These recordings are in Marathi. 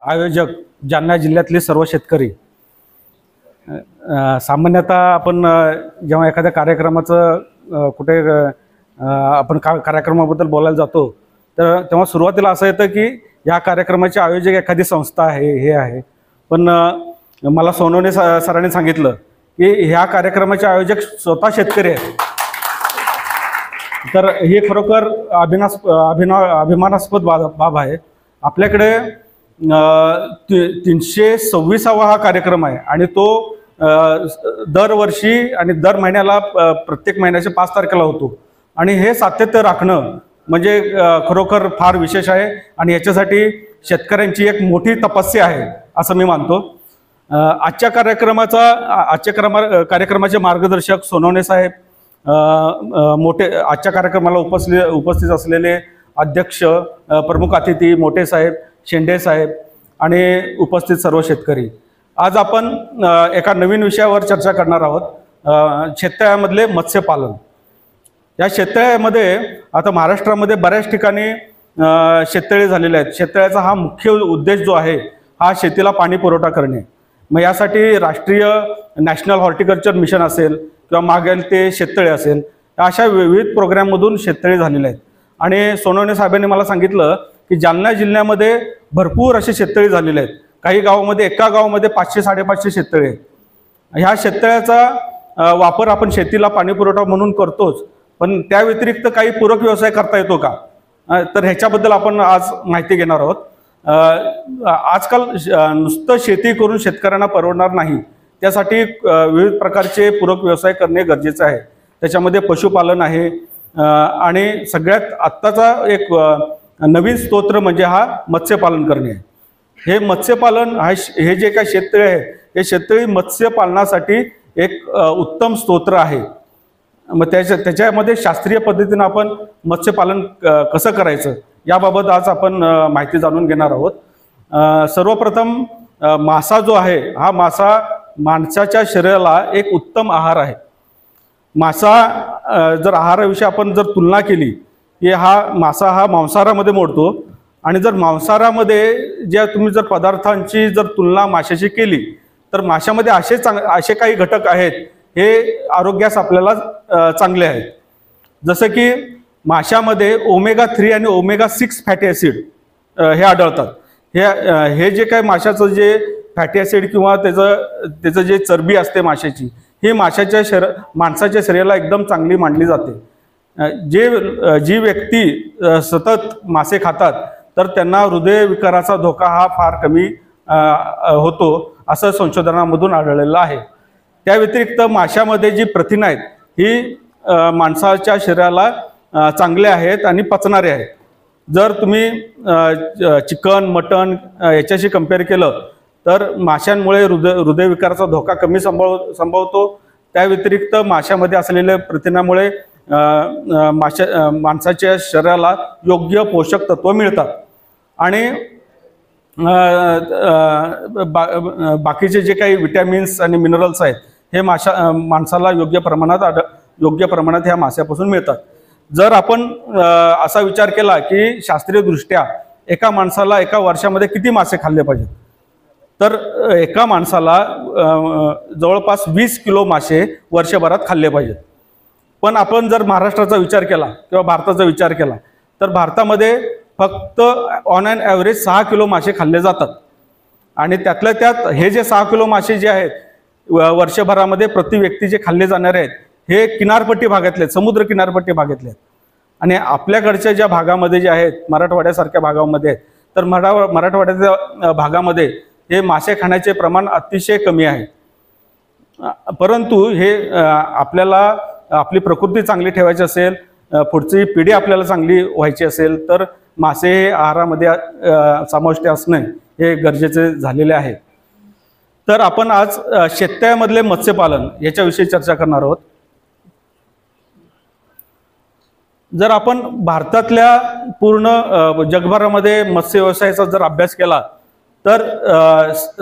आयोजक जालना जिल्ह्यातले सर्व शेतकरी सामान्यतः आपण जेव्हा एखाद्या कार्यक्रमाचं कुठे आपण कार्यक्रमाबद्दल बोलायला जातो तर तेव्हा सुरुवातीला असं येतं की या कार्यक्रमाचे आयोजक एखादी संस्था आहे हे आहे, पण मला सोनवणे सरांनी सांगितलं की ह्या कार्यक्रमाचे आयोजक स्वतः शेतकरी आहेत. तर हे खरोखर अभिमानास्पद बाब आहे. आपल्याकडे 326वा हा कार्यक्रम आहे आणि तो दरवर्षी आणि दर महिन्याला प्रत्येक महिन्याच्या 5 तारखेला होतो आणि हे सातत्य राखणं म्हणजे खरोखर फार विशेष आहे आणि याच्यासाठी शेतकऱ्यांची एक मोठी तपस्या आहे असं मी मानतो. आजच्या कार्यक्रमाचे मार्गदर्शक सोनवणे साहेब, मोठे आजच्या कार्यक्रमाला उपस्थित असलेले अध्यक्ष, प्रमुख अतिथी मोठे साहेब, शेंडे साहेब आणि उपस्थित सर्व शेतकरी, आज आपण एका नवीन विषयावर चर्चा करणार आहोत. शेततळ्यामधले मत्स्यपालन. या शेततळ्यामध्ये आता महाराष्ट्रामध्ये बऱ्याच ठिकाणी शेततळे झालेले आहेत. शेततळ्याचा हा मुख्य उद्देश जो आहे हा शेतीला पाणी पुरवठा करणे. मग यासाठी राष्ट्रीय नॅशनल हॉर्टिकल्चर मिशन असेल किंवा मागेल ते शेततळे असेल, अशा विविध प्रोग्राममधून शेततळे झालेले आहेत. आणि सोनवणे साहेबांनी मला सांगितलं की जालना जिल्ह्यामध्ये भरपूर असे शेततळे झालेले आहेत. काही गावामध्ये, एका गावामध्ये 500-550 शेततळे आहेत. ह्या शेततळ्याचा वापर आपण शेतीला पाणी पुरवठा म्हणून करतोच, पण त्या व्यतिरिक्त काही पूरक व्यवसाय करता येतो का, तर ह्याच्याबद्दल आपण आज माहिती घेणार आहोत. आजकाल नुसतं शेती करून शेतकऱ्यांना परवडणार नाही. त्यासाठी विविध प्रकारचे पूरक व्यवसाय करणे गरजेचं आहे. त्याच्यामध्ये पशुपालन आहे आणि सगळ्यात आत्ताचा एक नवीन स्तोत्र म्हणजे हा मत्स्यपालन करणे. हे मत्स्यपालन हे जे काही शेततळे आहे हे शेततळी मत्स्यपालनासाठी एक उत्तम स्तोत्र आहे. मग त्याच्यामध्ये शास्त्रीय पद्धतीने आपण मत्स्यपालन कसं करायचं याबाबत आज आपण माहिती जाणून घेणार आहोत. सर्वप्रथम मासा जो आहे हा मासा माणसाच्या शरीराला एक उत्तम आहार आहे. मासा जर आहाराविषयी आपण जर तुलना केली की हा मासा हा मांसाहारामध्ये मोडतो आणि जर मांसाहारामध्ये ज्या तुम्ही जर पदार्थांची जर तुलना माशाशी केली तर माशामध्ये असे काही घटक आहेत हे आरोग्यास आपल्याला चांगले आहेत. जसं की माशामध्ये ओमेगा-3 आणि ओमेगा-6 फॅटी ॲसिड हे आढळतात. हे जे काही माशाचं जे फॅटी ॲसिड किंवा त्याचं जे चरबी असते माशाची, ही माणसाच्या शरीराला एकदम चांगली मानली जाते. जी व्यक्ती सतत मासे खातात तर त्यांना हृदयविकाराचा धोका हा फार कमी होतो असं संशोधनामधून आढळलेलं आहे. त्या व्यतिरिक्त माशामध्ये जी प्रथिनं आहेत ही माणसाच्या शरीराला चांगले आहेत आणि पचणारे आहेत. जर तुम्ही चिकन, मटण याच्याशी कंपेअर केलं तर माशांमुळे हृदयविकाराचा धोका कमी संभवतो. त्या व्यतिरिक्त माशामध्ये असलेल्या प्रथिनामुळे माणसाच्या शरीराला योग्य पोषक तत्व मिळतात आणि बाकीचे जे काही विटॅमिन्स आणि मिनरल्स आहेत हे माणसाला योग्य प्रमाणात ह्या माशापासून मिळतात. जर आपण असा विचार केला की शास्त्रीयदृष्ट्या एका माणसाला एका वर्षामध्ये किती मासे खाल्ले पाहिजेत, तर एका माणसाला जवळपास 20 किलो मासे वर्षभरात खाल्ले पाहिजेत. पण आपण जर महाराष्ट्राचा विचार केला किंवा भारताचा विचार केला तर भारतामध्ये फक्त ऑन ॲन ॲव्हरेज 6 किलो मासे खाल्ले जातात आणि त्यातल्या त्यात हे जे 6 किलो मासे जे आहेत वर्षभरामध्ये प्रति व्यक्ती जे खाल्ले जाणारे आहेत हे किनारपट्टी भागातले आहेत, समुद्र किनारपट्टी भागातले आहेत. आणि आपल्याकडच्या ज्या भागामध्ये जे आहेत मराठवाड्यासारख्या भागामध्ये आहेत तर मराठवाड्याच्या भागामध्ये हे मासे खाण्याचे प्रमाण अतिशय कमी आहे. परंतु हे आपल्याला आपली प्रकृती चांगली ठेवायची असेल, पुढची पिढी आपल्याला चांगली व्हायची असेल तर मासे हे आहारामध्ये समाविष्ट असणे हे गरजेचे झालेले आहे. तर आपण आज शेततळ्यामधले मत्स्यपालन याच्याविषयी चर्चा करणार आहोत. जर आपण भारतातल्या पूर्ण जगभरामध्ये मत्स्य व्यवसायाचा जर अभ्यास केला तर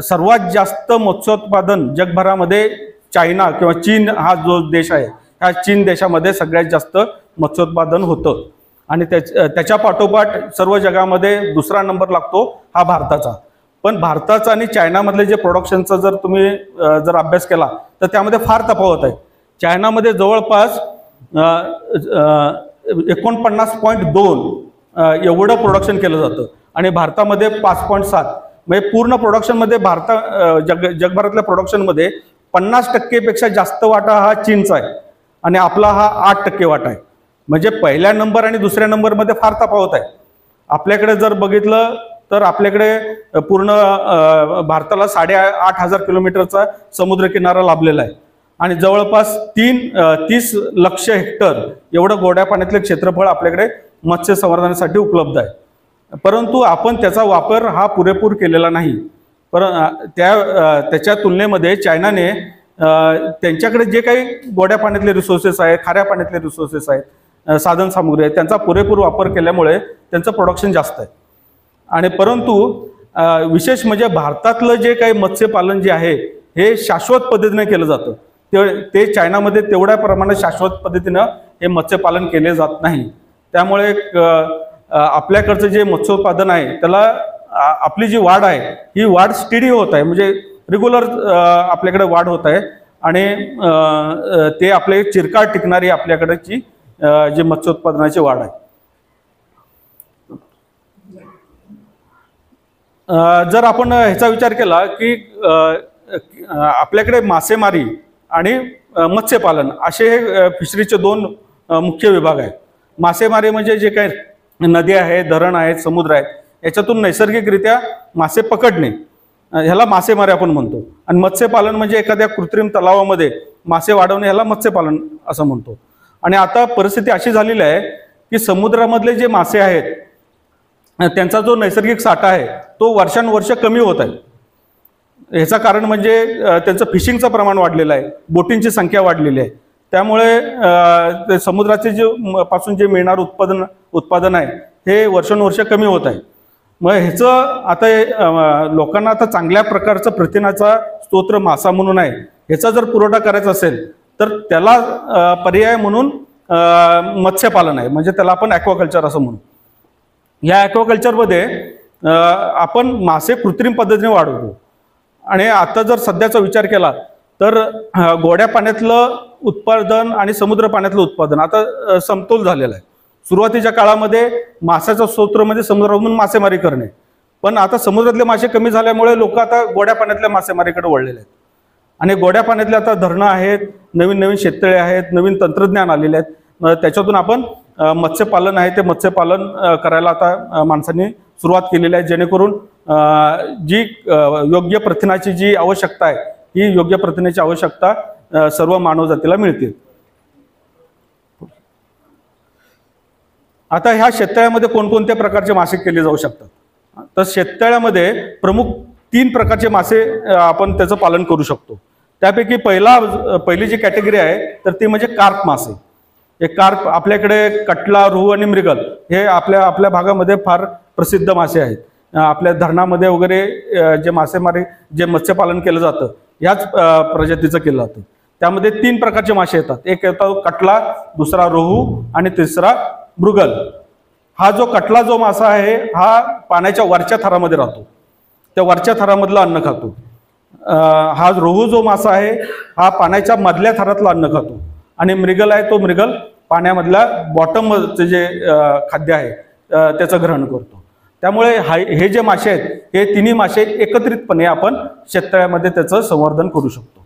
सर्वात जास्त मत्स्योत्पादन जगभरामध्ये चायना किंवा चीन हा जो देश आहे ह्या चीन देशामध्ये सगळ्यात जास्त मत्स्योत्पादन होतं आणि त्याच्या पाठोपाठ सर्व जगामध्ये दुसरा नंबर लागतो हा भारताचा. पण भारताचा आणि चायनामधले जे प्रोडक्शनचा जर तुम्ही जर अभ्यास केला तर त्यामध्ये फार तफावत आहे. चायनामध्ये जवळपास 49.2 एवढं प्रोडक्शन केलं जातं आणि भारतामध्ये 5.7. म्हणजे पूर्ण प्रोडक्शनमध्ये जगभरातल्या प्रोडक्शनमध्ये 50% जास्त वाटा हा चीनचा आहे आणि आपला हा 8% वाटा आहे. म्हणजे पहिल्या नंबर आणि दुसऱ्या नंबरमध्ये फार तफावत आहे. आपल्याकडे जर बघितलं तर आपल्याकडे पूर्ण भारताला 8,500 किलोमीटरचा समुद्रकिनारा लाभलेला आहे आणि जवळपास 30 लक्ष हेक्टर एवढं गोड्या पाण्यातले क्षेत्रफळ आपल्याकडे मत्स्य संवर्धनासाठी उपलब्ध आहे. परंतु आपण त्याचा वापर हा पुरेपूर केलेला नाही. त्याच्या तुलनेमध्ये चायनाने त्यांच्याकडे जे काही गोड्या पाण्यातले रिसोर्सेस आहेत, खाऱ्या पाण्यातले रिसोर्सेस आहेत, साधन सामुग्री आहे, त्यांचा पुरेपूर वापर केल्यामुळे त्यांचं प्रोडक्शन जास्त आहे. आणि परंतु विशेष म्हणजे भारतातलं जे काही मत्स्यपालन जे आहे हे शाश्वत पद्धतीने केलं जातं. ते चायनामध्ये तेवढ्या प्रमाणात शाश्वत पद्धतीनं हे मत्स्यपालन केले जात नाही. त्यामुळे आपल्याकडचं जे मत्स्योत्पादन आहे त्याला आपली जी वाढ आहे ही वाढ स्टेडी होत आहे, म्हणजे रेग्युलर आपल्याकडे वाढ होत आहे आणि ते आपले चिरकाळ टिकणारी आपल्याकडची जे मत्स्योत्पादनाची वाढ आहे. जर आपण ह्याचा विचार केला की आपल्याकडे मासेमारी आणि मत्स्यपालन असे हे फिशरीचे 2 मुख्य विभाग आहेत. मासेमारी म्हणजे जे काही नद्या आहेत, धरण आहेत, समुद्र आहेत, याच्यातून नैसर्गिकरित्या मासे पकडणे ह्याला मासेमारी आपण म्हणतो. आणि मत्स्यपालन म्हणजे एखाद्या कृत्रिम तलावामध्ये मासे वाढवणे ह्याला मत्स्यपालन असं म्हणतो. आणि आता परिस्थिती अशी झालेली आहे की समुद्रामधले जे मासे आहेत त्यांचा जो नैसर्गिक साठा आहे तो वर्षानुवर्ष कमी होत आहे. ह्याचं कारण म्हणजे त्यांचं फिशिंगचं प्रमाण वाढलेलं आहे, बोटींची संख्या वाढलेली आहे. त्यामुळे समुद्राचे जे पासून जे मिळणारं उत्पादन आहे हे वर्षानुवर्ष कमी होत आहे. मग ह्याचं आता लोकांना आता चांगल्या प्रकारचं प्रथिनाचा स्तोत्र मासा म्हणून आहे, ह्याचा जर पुरवठा करायचा असेल तर त्याला पर्याय म्हणून मत्स्यपालन आहे, म्हणजे त्याला आपण ॲक्वाकल्चर असं म्हणू. या ॲक्वाकल्चरमध्ये आपण मासे कृत्रिम पद्धतीने वाढवतो. आणि आता जर सध्याचा विचार केला तर गोड्या पाण्यातलं उत्पादन आणि समुद्र पाण्यातलं उत्पादन आता समतोल झालेला आहे. सुरुवातीच्या काळामध्ये माशाचा स्रोत म्हणजे समुद्रामधून मासेमारी करणे, पण आता समुद्रातले मासे कमी झाल्यामुळे लोक आता गोड्या पाण्यातल्या मासेमारीकडे वळलेले आहेत. आणि गोड्या पाण्यातले आता धरणं आहेत, नवीन नवीन शेततळे आहेत, नवीन तंत्रज्ञान आलेले आहेत. त्याच्यातून आपण मत्स्यपालन आहे ते मत्स्यपालन करायला आता माणसांनी सुरुवात केलेली आहे, जेणेकरून जी योग्य प्रथिनाची जी आवश्यकता आहे ही योग्य प्रथिनाची आवश्यकता सर्व मानवजातीला मिळते. आता ह्या शेततळ्यामध्ये कोणकोणत्या प्रकारचे मासे केले जाऊ शकतात? तर शेततळ्यामध्ये प्रमुख 3 प्रकारचे मासे आपण त्याचं पालन करू शकतो. त्यापैकी पहिली जी कॅटेगरी आहे तर ती म्हणजे कार्प मासे. हे कार्प आपल्याकडे कटला, रोहू आणि मृगल हे आपल्या भागामध्ये फार प्रसिद्ध मासे आहेत. आपल्या धरणामध्ये वगैरे जे मत्स्यपालन केलं जातं ह्याच प्रजातीचं केलं जातं. त्यामध्ये 3 प्रकारचे मासे येतात. एक येतो कटला, दुसरा रोहू आणि तिसरा मृगल. हा जो कटला जो मासा आहे हा पाण्याच्या वरच्या थरामध्ये राहतो, त्या वरच्या थरामधलं अन्न खातो. हा रोहू जो मासा आहे हा पाण्याच्या मधल्या थरातलं अन्न खातो. आणि मृगल आहे तो मृगल पाण्यामधल्या बॉटमचं जे खाद्य आहे त्याचं ग्रहण करतो. त्यामुळे हे जे मासे आहेत हे तिन्ही मासे एकत्रितपणे आपण शेततळ्यामध्ये त्याचं संवर्धन करू शकतो.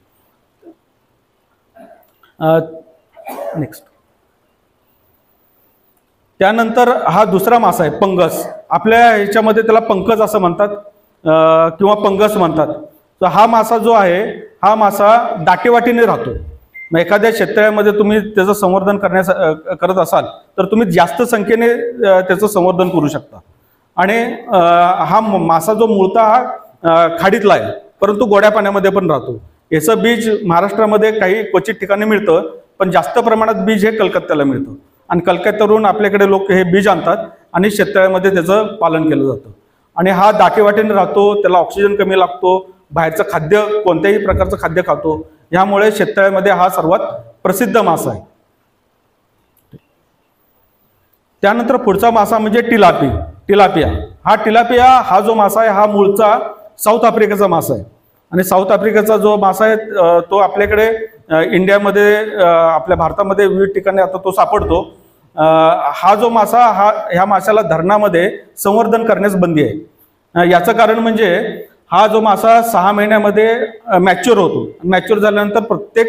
नेक्स्ट, त्यानंतर हा दुसरा मासा आहे पंगस. आपल्या ह्याच्यामध्ये त्याला पंकज असं म्हणतात किंवा पंगस म्हणतात. तर हा मासा जो आहे हा मासा दाटेवाटीने राहतो. मग एखाद्या शेततळ्यामध्ये तुम्ही त्याचं संवर्धन करत असाल तर तुम्ही जास्त संख्येने त्याचं संवर्धन करू शकता. आणि हा मासा जो मूळतः हा खाडीतला आहे परंतु गोड्या पाण्यामध्ये पण राहतो. याचं बीज महाराष्ट्रामध्ये काही क्वचित ठिकाणी मिळतं, पण जास्त प्रमाणात बीज हे कलकत्त्याला मिळतं. आणि कलकत्त्यावरून आपल्याकडे लोक हे बीज आणतात आणि शेततळ्यामध्ये त्याचं पालन केलं जातं. आणि हा दाटेवाटीने राहतो, त्याला ऑक्सिजन कमी लागतो, बाहेरचं खाद्य कोणत्याही प्रकारचं खाद्य खातो. यामुळे शेततळ्यामध्ये हा सर्वात प्रसिद्ध मासा आहे. त्यानंतर पुढचा मासा म्हणजे टिलापिया. हा टिलापिया हा जो मासा आहे हा मूळचा साऊथ आफ्रिकेचा मासा आहे आणि साऊथ आफ्रिकेचा जो मासा आहे तो आपल्याकडे इंडियामध्ये आपल्या भारतामध्ये विविध ठिकाणी आता तो सापडतो. हा जो मासा ह्या माशाला धरणामध्ये संवर्धन करण्यास बंदी आहे. याचं कारण म्हणजे हा जो मासा 6 महिन्यामध्ये मॅच्युअर होतो. मॅच्युअर झाल्यानंतर प्रत्येक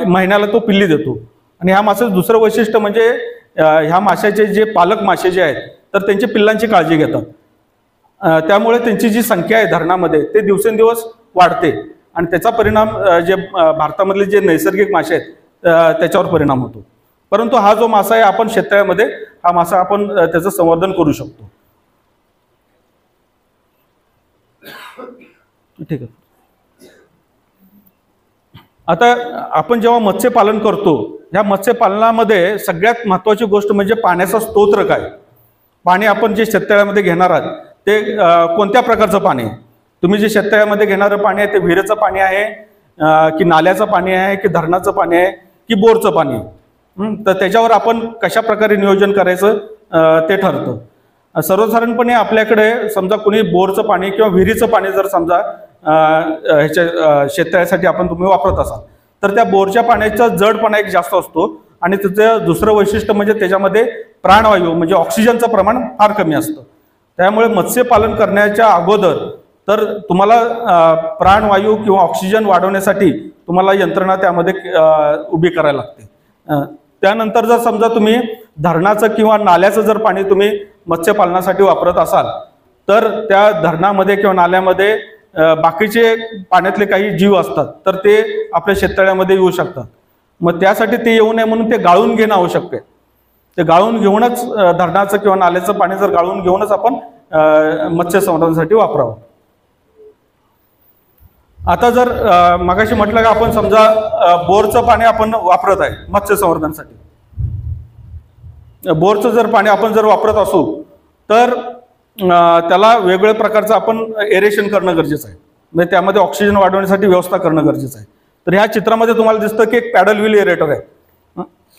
महिन्याला तो पिल्ली देतो. आणि ह्या माशाचं दुसरं वैशिष्ट्य म्हणजे ह्या माशाचे जे पालक मासे जे आहेत तर त्यांची पिल्लांची काळजी घेतात. त्यामुळे त्यांची जी संख्या आहे धरणामध्ये ते दिवसेंदिवस वाढते आणि त्याचा परिणाम जे भारतामधले जे नैसर्गिक मासे आहेत त्याच्यावर परिणाम होतो. परंतु हा जो मासा आहे आपण शेततळ्यामध्ये हा मासा आपण त्याचं संवर्धन करू शकतो. ठीक आहे. आता आपण जेव्हा मत्स्यपालन करतो ह्या मत्स्यपालनामध्ये सगळ्यात महत्त्वाची गोष्ट म्हणजे पाण्याचा स्तोत्र काय. पाणी आपण जे शेततळ्यामध्ये घेणार आहात ते कोणत्या प्रकारचं पाणी आहे. तुम्ही जे शेततळ्यामध्ये घेणारं पाणी आहे ते विहिरीचं पाणी आहे की नाल्याचं पाणी आहे की धरणाचं पाणी आहे की बोरचं पाणी आहे. तर त्याच्यावर आपण कशा प्रकारे नियोजन करायचं ते ठरतं. सर्वसाधारणपणे आपल्याकडे समजा कोणी बोरचं पाणी किंवा विहिरीचं पाणी जर समजा ह्याच्या शेततळ्यासाठी आपण तुम्ही वापरत असाल तर त्या बोरच्या पाण्याचा जडपणा एक जास्त असतो आणि त्याचं दुसरं वैशिष्ट्य म्हणजे त्याच्यामध्ये प्राणवायू म्हणजे ऑक्सिजनचं प्रमाण फार कमी असतं. त्यामुळे मत्स्यपालन करण्याच्या अगोदर तर तुम्हाला प्राणवायू किंवा ऑक्सिजन वाढवण्यासाठी तुम्हाला यंत्रणा त्यामध्ये उभी करायला लागते. त्यानंतर जर समजा तुम्ही धरणाचं किंवा नाल्याचं जर पाणी तुम्ही मत्स्यपालनासाठी वापरत असाल तर त्या धरणामध्ये किंवा नाल्यामध्ये बाकीचे पाण्यातले काही जीव असतात तर ते आपल्या शेततळ्यामध्ये येऊ शकतात. मग त्यासाठी ते येऊ नये म्हणून ते गाळून घेणं आवश्यक आहे. ते गाळून घेऊनच धरणाचं किंवा नाल्याचं पाणी जर गाळून घेऊनच आपण मत्स्य संवर्धनासाठी वापरावं. आता जर मगाशी म्हटलं का आपण समजा बोरचं पाणी आपण वापरत आहे मत्स्य संवर्धनासाठी. बोरचं जर पाणी आपण जर वापरत असू तर त्याला वेगवेगळ्या प्रकारचं आपण एरेशन करणं गरजेचं आहे. म्हणजे त्यामध्ये ऑक्सिजन वाढवण्यासाठी व्यवस्था करणं गरजेचं आहे. तर ह्या चित्रामध्ये तुम्हाला दिसतं की एक पॅडल व्हील एरेटर आहे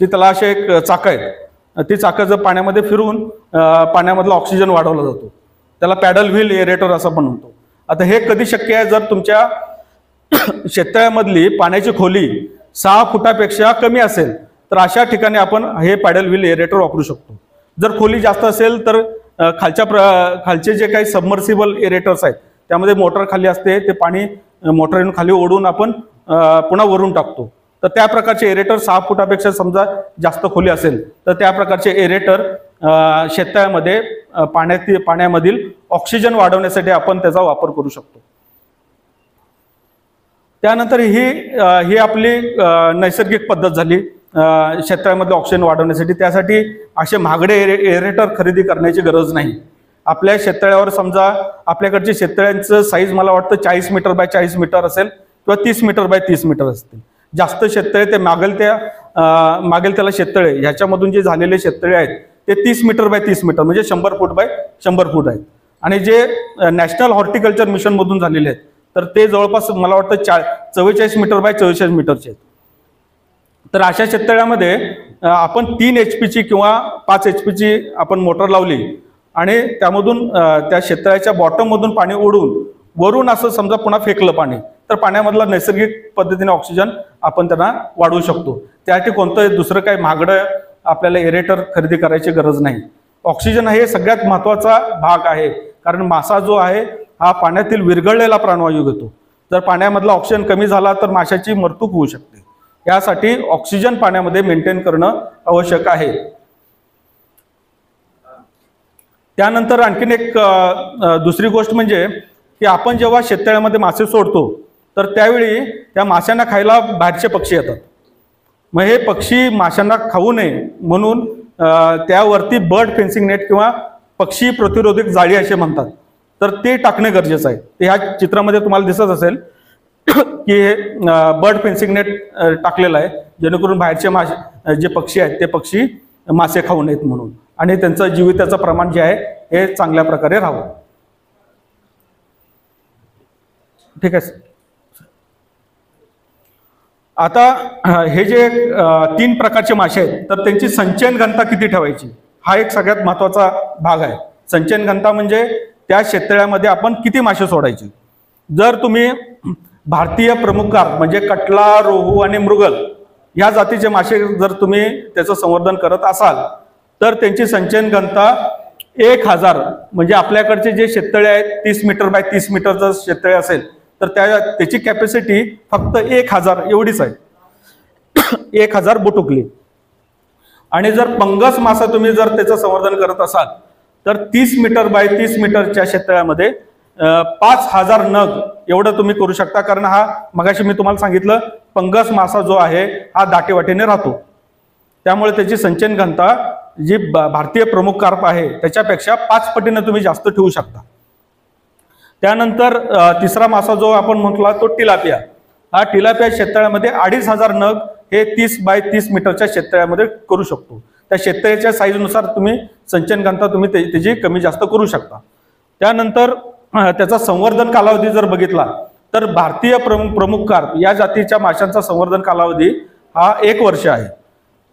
की त्याला असे एक चाकं आहेत. ती चाकं जर पाण्यामध्ये फिरवून पाण्यामधला ऑक्सिजन वाढवला जातो त्याला पॅडल व्हील एरेटर असं पण म्हणतो. आता हे कधी शक्य आहे जर तुमच्या शेततळ्यामधली पाण्याची खोली 6 फुटापेक्षा कमी असेल तर अशा ठिकाणी आपण हे पॅडल व्हील एरेटर वापरू शकतो. जर खोली जास्त असेल तर खालचे जे काही सबमर्सिबल एरेटर्स आहेत त्यामध्ये मोटर खाली असते ते पाणी मोटरवरून खाली ओढून आपण पुन्हा वरून टाकतो. तर त्या प्रकारचे एरेटर 6 फुटापेक्षा समजा जास्त खोली असेल तर त्या प्रकारचे एरेटर शेततळ्यामध्ये पाण्यामधील ऑक्सिजन वाढवण्यासाठी आपण त्याचा वापर करू शकतो. त्यानंतर ही आपली नैसर्गिक पद्धत झाली शेततळ्यामध्ये ऑक्सिजन वाढवण्यासाठी. त्यासाठी असे महागडे एरेटर खरेदी करण्याची गरज नाही. आपल्या शेततळ्यावर समजा आपल्याकडचे शेततळ्यांचं साईज मला वाटतं 40 मीटर बाय 40 मीटर असेल किंवा 30 मीटर बाय 30 मीटर असतील. जास्त शेततळे ते मागेल त्याला शेततळे ह्याच्यामधून जे झालेले शेततळे आहेत ते 30 मीटर बाय 30 मीटर म्हणजे 100 फूट बाय 100 फूट आहेत. आणि जे नॅशनल हॉर्टिकल्चर मिशनमधून झालेले आहेत तर ते जवळपास मला वाटतं 44 मीटर बाय 44 मीटरचे आहेत. तर अशा शेततळ्यामध्ये आपण 3 HP किंवा 5 HP आपण मोटर लावली आणि त्यामधून त्या शेततळ्याच्या बॉटममधून पाणी ओढून वरून असं समजा पुन्हा फेकलं पाणी तर पाण्यामधला नैसर्गिक पद्धतीने ऑक्सिजन आपण त्यांना वाढवू शकतो. त्यासाठी कोणतं दुसरं काही महागडं आपल्याला एरेटर खरेदी करायची गरज नाही. ऑक्सिजन हे सगळ्यात महत्त्वाचा भाग आहे कारण मासा जो आहे हा पाण्यातील विरघळलेला प्राणवायू घेतो. जर पाण्यामधला ऑक्सिजन कमी झाला तर माशाची मृत्यू होऊ शकते. यासाठी ऑक्सिजन पाण्यामध्ये मेंटेन करणं आवश्यक आहे. त्यानंतर आणखीन एक दुसरी गोष्ट म्हणजे की आपण जेव्हा शेततळ्यामध्ये मासे सोडतो तर त्यावेळी त्या माशांना खायला बाहेरचे पक्षी येतात. मग हे पक्षी माशांना खाऊ नये म्हणून त्यावरती बर्ड फेन्सिंग नेट किंवा पक्षी प्रतिरोधक जाळी असे म्हणतात तर ते टाकणे गरजेचं आहे. ते ह्या चित्रामध्ये तुम्हाला दिसत असेल की हे बर्ड फेन्सिंग नेट टाकलेलं आहे जेणेकरून बाहेरचे जे पक्षी आहेत ते पक्षी मासे खाऊ नयेत म्हणून आणि त्यांचं जीविताचं प्रमाण जे आहे हे चांगल्या प्रकारे राहावं. ठीक आहे. आता हे जे 3 प्रकारचे मासे आहेत तर त्यांची संचयन घनता किती ठेवायची हा एक सगळ्यात महत्त्वाचा भाग आहे. संचयन घनता म्हणजे त्या शेततळ्यामध्ये आपण किती मासे सोडायचे. जर तुम्ही भारतीय प्रमुख कार्प म्हणजे कटला, रोहू आणि मृगल या जातीचे मासे जर तुम्ही त्याचं संवर्धन करत असाल तर त्यांची संचयन घनता 1000 म्हणजे आपल्याकडचे जे शेततळे आहेत 30 मीटर बाय 30 मीटरचं शेततळे असेल तर त्याची कॅपॅसिटी फक्त 1000 एवढीच आहे. 1000 बोटुकली. आणि जर पंगस मासा तुम्ही जर त्याचं संवर्धन करत असाल तर 30 मीटर बाय 30 मीटरच्या शेततळ्यामध्ये 5000 नग एवढं तुम्ही करू शकता. कारण हा मगाशी मी तुम्हाला सांगितलं पंगस मासा जो आहे हा दाटेवाटीने राहतो, त्यामुळे त्याची संचयन घनता जी भारतीय प्रमुख कार्प आहे त्याच्यापेक्षा 5 पटीने तुम्ही जास्त ठेवू शकता. त्यानंतर तिसरा मासा जो आपण म्हटला तो टिलापिया. हा टिलापिया शेततळ्यामध्ये 2500 नग हे 30 बाय 30 मीटरच्या शेततळ्यामध्ये करू शकतो. त्या शेततळ्याच्या साईजनुसार तुम्ही संचयन घनता तुम्ही त्याची कमी जास्त करू शकता. त्यानंतर त्याचा संवर्धन कालावधी जर बघितला तर भारतीय प्रमुख कार्प या जातीच्या माशांचा संवर्धन कालावधी हा 1 वर्ष आहे.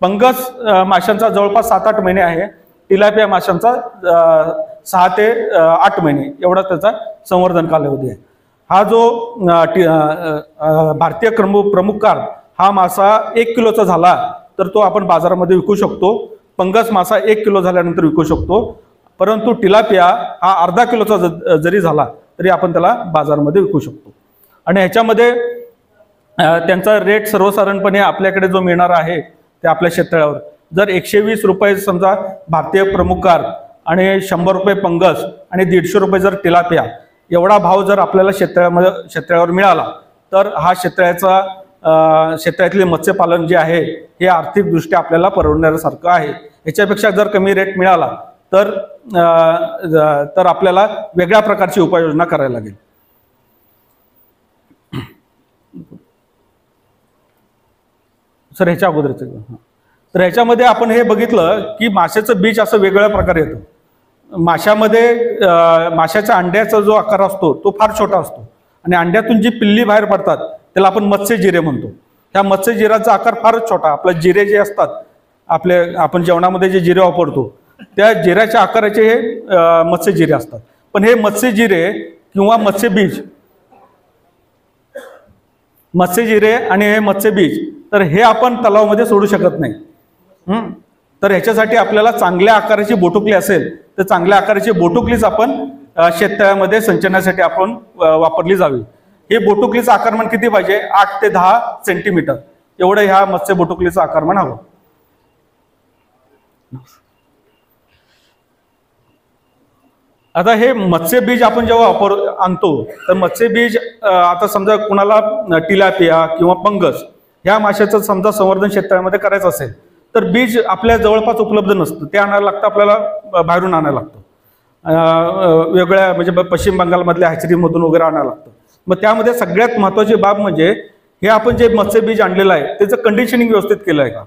पंगस माशांचा जवळपास 7-8 महिने आहे. टिलापिया माशांचा 6 ते 8 महिने एवढा त्याचा संवर्धन कालावधी आहे. हा जो भारतीय प्रमुख कार्प हा मासा 1 किलोचा झाला तर तो आपण बाजारामध्ये विकू शकतो. पंगस मासा 1 किलो झाल्यानंतर विकू शकतो. परंतु टिलापिया हा अर्धा किलोचा जरी झाला तरी आपण त्याला बाजारामध्ये विकू शकतो. आणि ह्याच्यामध्ये त्यांचा रेट सर्वसाधारणपणे आपल्याकडे जो मिळणार आहे ते आपल्या शेततळ्यावर जर 120 रुपये समजा भारतीय प्रमुख कार्प आणि 100 रुपये पंगस आणि 150 रुपये जर टिलापिया एवढा भाव जर आपल्याला शेततळ्यावर मिळाला तर हा शेततळ्यातले मत्स्यपालन जे आहे हे आर्थिकदृष्ट्या आपल्याला परवडण्यासारखं आहे. ह्याच्यापेक्षा जर कमी रेट मिळाला तर आपल्याला वेगळ्या प्रकारची उपाययोजना करायला लागेल. सर ह्याच्या अगोदरच तर ह्याच्यामध्ये आपण हे बघितलं की माशाचं बीज असं वेगवेगळ्या प्रकारे येतं. माशाच्या अंड्याचा जो आकार असतो तो फार छोटा असतो आणि अंड्यातून जी पिल्ली बाहेर पडतात त्याला आपण मत्स्य जिरे म्हणतो. ह्या मत्स्य जिराचा आकार फारच छोटा. आपले जिरे जे असतात आपण जेवणामध्ये जे जिरे वापरतो त्या जिऱ्याच्या आकाराचे हे मत्स्य जिरे असतात. पण हे मत्स्य जिरे किंवा मत्स्यबीज मत्स्यजिरे आणि हे मत्स्यबीज तर हे आपण तलावामध्ये सोडू शकत नाही. तर ह्याच्यासाठी आपल्याला चांगल्या आकाराची बोटुकली असेल तर चांगल्या आकाराची बोटुकलीच आपण शेततळ्यामध्ये संचयनासाठी आपण वापरली जावी. हे बोटुकलीचं आकारमान किती पाहिजे? 8 ते 10 सेंटीमीटर एवढं ह्या मत्स्य बोटुकलीचं आकारमान हवं. आता हे मत्स्यबीज आपण जेव्हा आणतो तर मत्स्यबीज आता समजा कुणाला टिलापिया किंवा पंगस ह्या माशाचं समजा संवर्धन शेततळ्यामध्ये करायचं असेल तर बीज आपल्या जवळपास उपलब्ध नसतं. ते आणायला लागतं, आपल्याला बाहेरून आणायला लागतं. वेगळ्या म्हणजे पश्चिम बंगालमधल्या हॅचरीमधून वगैरे आणायला लागतं. मग त्यामध्ये सगळ्यात महत्त्वाची बाब म्हणजे हे आपण जे मत्स्यबीज आणलेलं आहे त्याचं कंडिशनिंग व्यवस्थित केलं आहे का?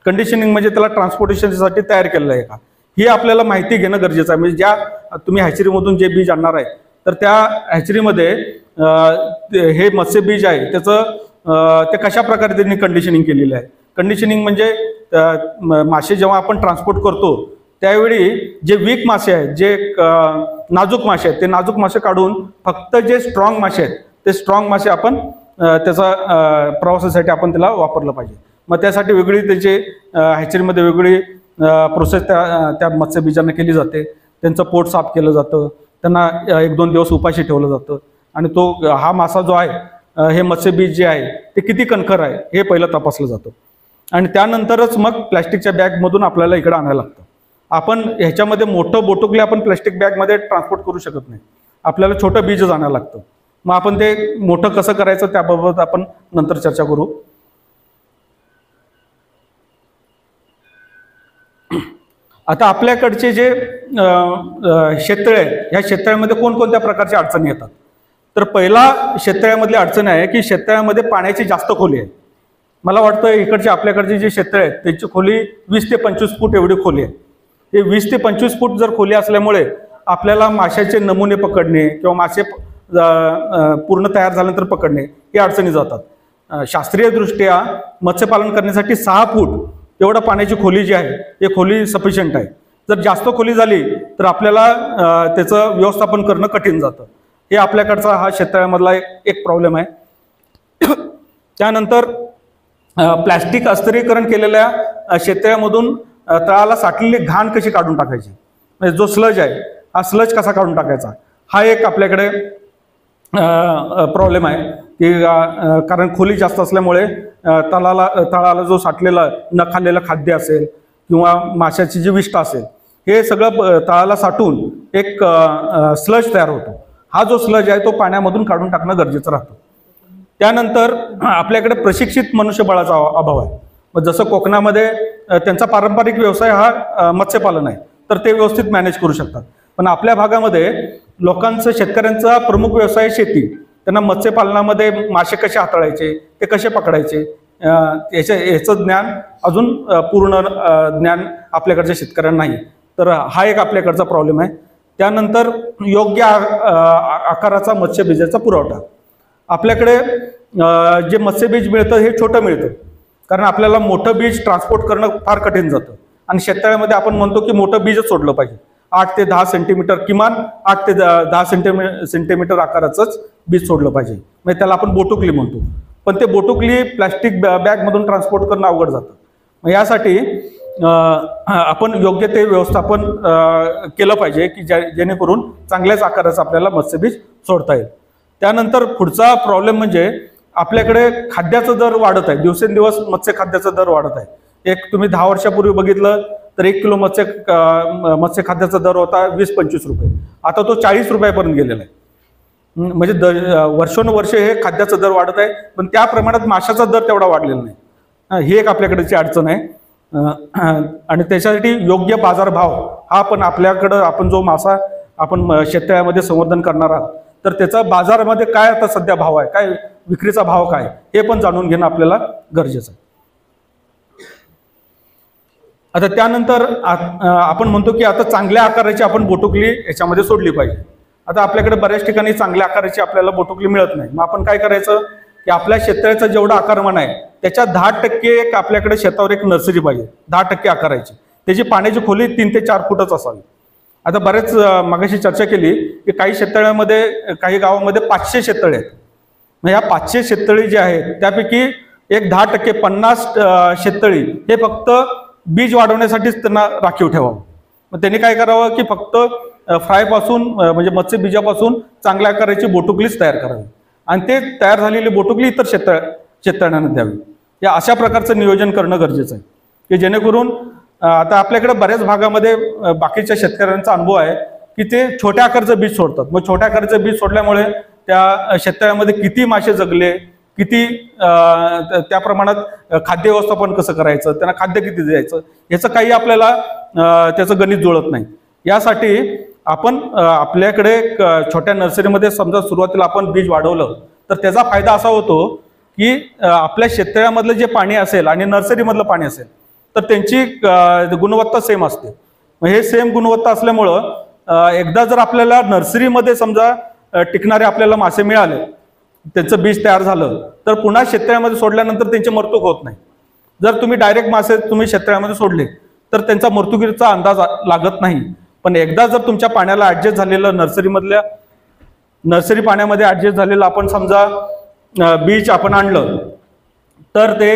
कंडिशनिंग म्हणजे त्याला ट्रान्सपोर्टेशनसाठी तयार केलेलं आहे का ही आपल्याला माहिती घेणं गरजेचं आहे. म्हणजे ज्या तुम्ही हॅचरीमधून जे बीज आणणार आहे तर त्या हॅचरीमध्ये हे मत्स्यबीज आहे त्याचं ते कशा प्रकारे त्यांनी कंडिशनिंग केलेलं आहे. कंडिशनिंग म्हणजे मासे जेव्हा आपण ट्रान्सपोर्ट करतो त्यावेळी जे वीक मासे आहेत, जे नाजूक मासे आहेत ते नाजूक मासे काढून फक्त जे स्ट्रॉंग मासे आहेत ते स्ट्रॉंग मासे आपण त्याचा प्रवासासाठी आपण त्याला वापरलं पाहिजे. मग त्यासाठी वेगळी त्याची हॅचरीमध्ये वेगळी प्रोसेस त्या मत्स्यबीजांना केली जाते. त्यांचं पोट साफ केलं जातं, त्यांना 1-2 दिवस उपाशी ठेवलं जातं आणि तो हा मासा जो आहे हे मत्स्यबीज जे आहे ते किती कणखर आहे हे पहिलं तपासलं जातं आणि त्यानंतरच मग प्लॅस्टिकच्या बॅगमधून आपल्याला इकडे आणायला लागतं. आपण ह्याच्यामध्ये मोठं बोटुकली आपण प्लॅस्टिक बॅगमध्ये ट्रान्सपोर्ट करू शकत नाही. आपल्याला छोटं बीजच आणायला लागतं. मग आपण ते मोठं कसं करायचं त्याबाबत आपण नंतर चर्चा करू. आता आपल्याकडचे जे शेततळे आहेत ह्या शेततळ्यामध्ये कोणकोणत्या प्रकारच्या अडचणी येतात तर पहिला शेततळ्यामधली अडचण आहे की शेततळ्यामध्ये पाण्याची जास्त खोली आहे. मला वाटतं इकडचे आपल्याकडचे जे शेततळे आहेत त्याची खोली 20 ते 25 फूट एवढी खोली आहे. हे 20 ते 25 फूट जर खोली असल्यामुळे आपल्याला माशाचे नमुने पकडणे किंवा मासे पूर्ण तयार झाल्यानंतर पकडणे हे अडचणी जातात. शास्त्रीयदृष्ट्या मत्स्यपालन करण्यासाठी 6 फूट एवढं पाण्याची खोली जी आहे ही खोली सफिशियंट आहे. जर जास्त खोली झाली तर आपल्याला त्याचं व्यवस्थापन करणं कठीण जातं. हे आपल्याकडचा हा शेततळ्यामधला एक प्रॉब्लेम आहे. त्यानंतर प्लॅस्टिक अस्थिरीकरण केलेल्या शेततळ्यामधून तळाला साठलेली घाण कशी काढून टाकायची, म्हणजे जो स्लज आहे हा स्लज कसा काढून टाकायचा, हा एक आपल्याकडे प्रॉब्लेम आहे की कारण खोली जास्त असल्यामुळे तळाला जो साठलेला न खाल्लेलं खाद्य असेल किंवा माशाची जी विष्ठा असेल हे सगळं तळाला साठून एक स्लज तयार होतो. हा जो स्लज आहे तो पाण्यामधून काढून टाकणं गरजेचं राहतं. त्यानंतर आपल्याकडे प्रशिक्षित मनुष्यबळाचा अभाव आहे. मग जसं कोकणामध्ये त्यांचा पारंपरिक व्यवसाय हा मत्स्यपालन आहे, तर ते व्यवस्थित मॅनेज करू शकतात. पण आपल्या भागामध्ये शेतकऱ्यांचा प्रमुख व्यवसाय शेती. त्यांना मत्स्यपालनामध्ये मासे कसे हाताळायचे, ते कसे पकडायचे, याचं ज्ञान अजून पूर्ण ज्ञान आपल्याकडच्या शेतकऱ्यांना नाही. तर हा एक आपल्याकडचा प्रॉब्लेम आहे. त्यानंतर योग्य आकाराचा मत्स्यबीजाचा पुरवठा. आपल्याकडे जे मत्स्यबीज मिळतं हे छोटं मिळतं, कारण आपल्याला मोठं बीज ट्रान्सपोर्ट करणं फार कठीण जातं. आणि शेततळ्यामध्ये आपण म्हणतो की मोठं बीजच सोडलं पाहिजे. 8 ते 10 सेंटीमीटर, किमान 8 ते 10 सेंटीमीटर आकाराचंच बीज सोडलं पाहिजे. म्हणजे त्याला आपण बोटुकली म्हणतो. पण ते बोटुकली प्लॅस्टिक बॅगमधून ट्रान्सपोर्ट करणं अवघड जातं. मग यासाठी आपण योग्य ते व्यवस्थापन केलं पाहिजे की जेणेकरून चांगल्याच आकाराचं आपल्याला मत्स्यबीज सोडता येईल. त्यानंतर पुढचा प्रॉब्लेम म्हणजे आपल्याकडे खाद्याचा दर वाढत आहे. दिवसेंदिवस मत्स्य खाद्याचा दर वाढत आहे. एक तुम्ही 10 वर्षापूर्वी बघितलं तर 1 किलो मत्स्य खाद्याचा दर होता 20-25 रुपये. आता तो 40 रुपयापर्यंत गेलेला आहे. म्हणजे वर्षोनवर्ष हे खाद्याचा दर वाढत आहे, पण त्या प्रमाणात माशाचा दर तेवढा वाढलेला नाही. ही एक आपल्याकडची अडचण आहे. आणि त्याच्यासाठी योग्य बाजारभाव हा पण आपल्याकडं, आपण जो मासा आपण शेततळ्यामध्ये संवर्धन करणार आहात तर त्याचा बाजारामध्ये काय आता सध्या भाव आहे, काय विक्रीचा भाव काय, हे पण जाणून घेणं आपल्याला गरजेचं आहे. आता त्यानंतर आपण म्हणतो की आता चांगल्या आकाराची आपण बोटुकली याच्यामध्ये सोडली पाहिजे. आता आपल्याकडे बऱ्याच ठिकाणी चांगल्या आकाराची आपल्याला बोटुकली मिळत नाही. मग आपण काय करायचं की आपल्या शेततळ्याचा जेवढा आकारमान आहे त्याच्या 10% आपल्याकडे शेतावर एक नर्सरी पाहिजे, 10% आकाराची. त्याची पाण्याची खोली 3 ते 4 फुटच असावी. आता बरेच मगाशी चर्चा केली की काही शेततळ्यामध्ये, काही गावामध्ये 500 शेततळे आहेत. मग ह्या 500 शेततळी जे आहेत त्यापैकी एक 10% 50 शेततळी हे फक्त बीज वाढवण्यासाठीच त्यांना राखीव ठेवावं. मग त्यांनी काय करावं की फक्त फ्रायपासून म्हणजे मत्स्यबीजापासून चांगल्या आकाराची बोटुकलीच तयार करावी आणि ते तयार झालेली बोटुकली इतर शेततळ्यांना द्यावी. या अशा प्रकारचं नियोजन करणं गरजेचं आहे की जेणेकरून आता आपल्याकडे बऱ्याच भागामध्ये बाकीच्या शेतकऱ्यांचा अनुभव आहे की ते छोट्या आकाराचं बीज सोडतात. मग छोट्या आकाराचं बीज सोडल्यामुळे त्या शेततळ्यामध्ये किती मासे जगले, किती त्या प्रमाणात खाद्य व्यवस्थापन कसं करायचं, त्यांना खाद्य किती द्यायचं, याचं काही आपल्याला त्याचं गणित जुळत नाही. यासाठी आपण आपल्याकडे छोट्या नर्सरीमध्ये समजा सुरुवातीला आपण बीज वाढवलं तर त्याचा फायदा असा होतो की आपल्या शेततळ्यामधलं जे पाणी असेल आणि नर्सरीमधलं पाणी असेल तर त्यांची गुणवत्ता सेम असते. मग हे सेम गुणवत्ता असल्यामुळं एकदा जर आपल्याला नर्सरीमध्ये समजा टिकणारे आपल्याला मासे मिळाले, त्यांचं बीज तयार झालं, तर पुन्हा शेततळ्यामध्ये सोडल्यानंतर त्यांची मरतूक होत नाही. जर तुम्ही डायरेक्ट मासे तुम्ही शेततळ्यामध्ये सोडले तर त्यांचा मरतुकीचा अंदाज लागत नाही. पण एकदा जर तुमच्या पाण्याला ॲडजस्ट झालेलं नर्सरी पाण्यामध्ये ॲडजस्ट झालेलं आपण समजा बीज आपण आणलं तर ते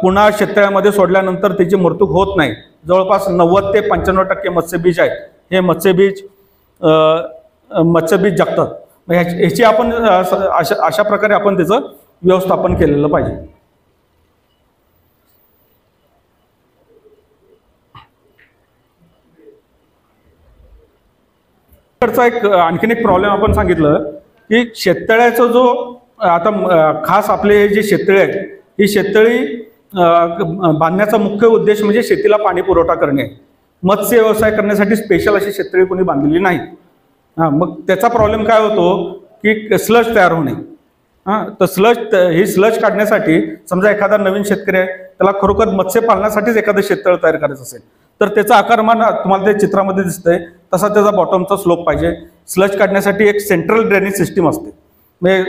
पुन्हा शेततळ्यामध्ये सोडल्यानंतर त्याची मरतूक होत नाही. जवळपास 90 ते 95% मत्स्यबीज आहेत हे मत्स्यबीज जगतात. ह्याची आपण अशा प्रकारे आपण त्याचं व्यवस्थापन केलेलं पाहिजे. आणखीन एक प्रॉब्लेम आपण सांगितलं की शेततळ्याचा जो आता खास आपले हे जे शेततळे आहेत ही शेततळी बांधण्याचा मुख्य उद्देश म्हणजे शेतीला पाणी पुरवठा करणे. मत्स्य व्यवसाय करण्यासाठी स्पेशल अशी शेततळी कोणी बांधलेली नाही. मग त्याचा प्रॉब्लेम काय होतो की स्लज तयार होणे. तर ही स्लज काढण्यासाठी समजा एखादा नवीन शेतकरी आहे त्याला खरोखर मत्स्यपालनासाठीच एखादं शेततळ तयार करायचं असेल तर त्याचा आकारमान तुम्हाला त्या चित्रामध्ये दिसतंय तसा त्याचा बॉटमचा स्लोप पाहिजे. स्लज काढण्यासाठी एक सेंट्रल ड्रेनेज सिस्टीम असते. म्हणजे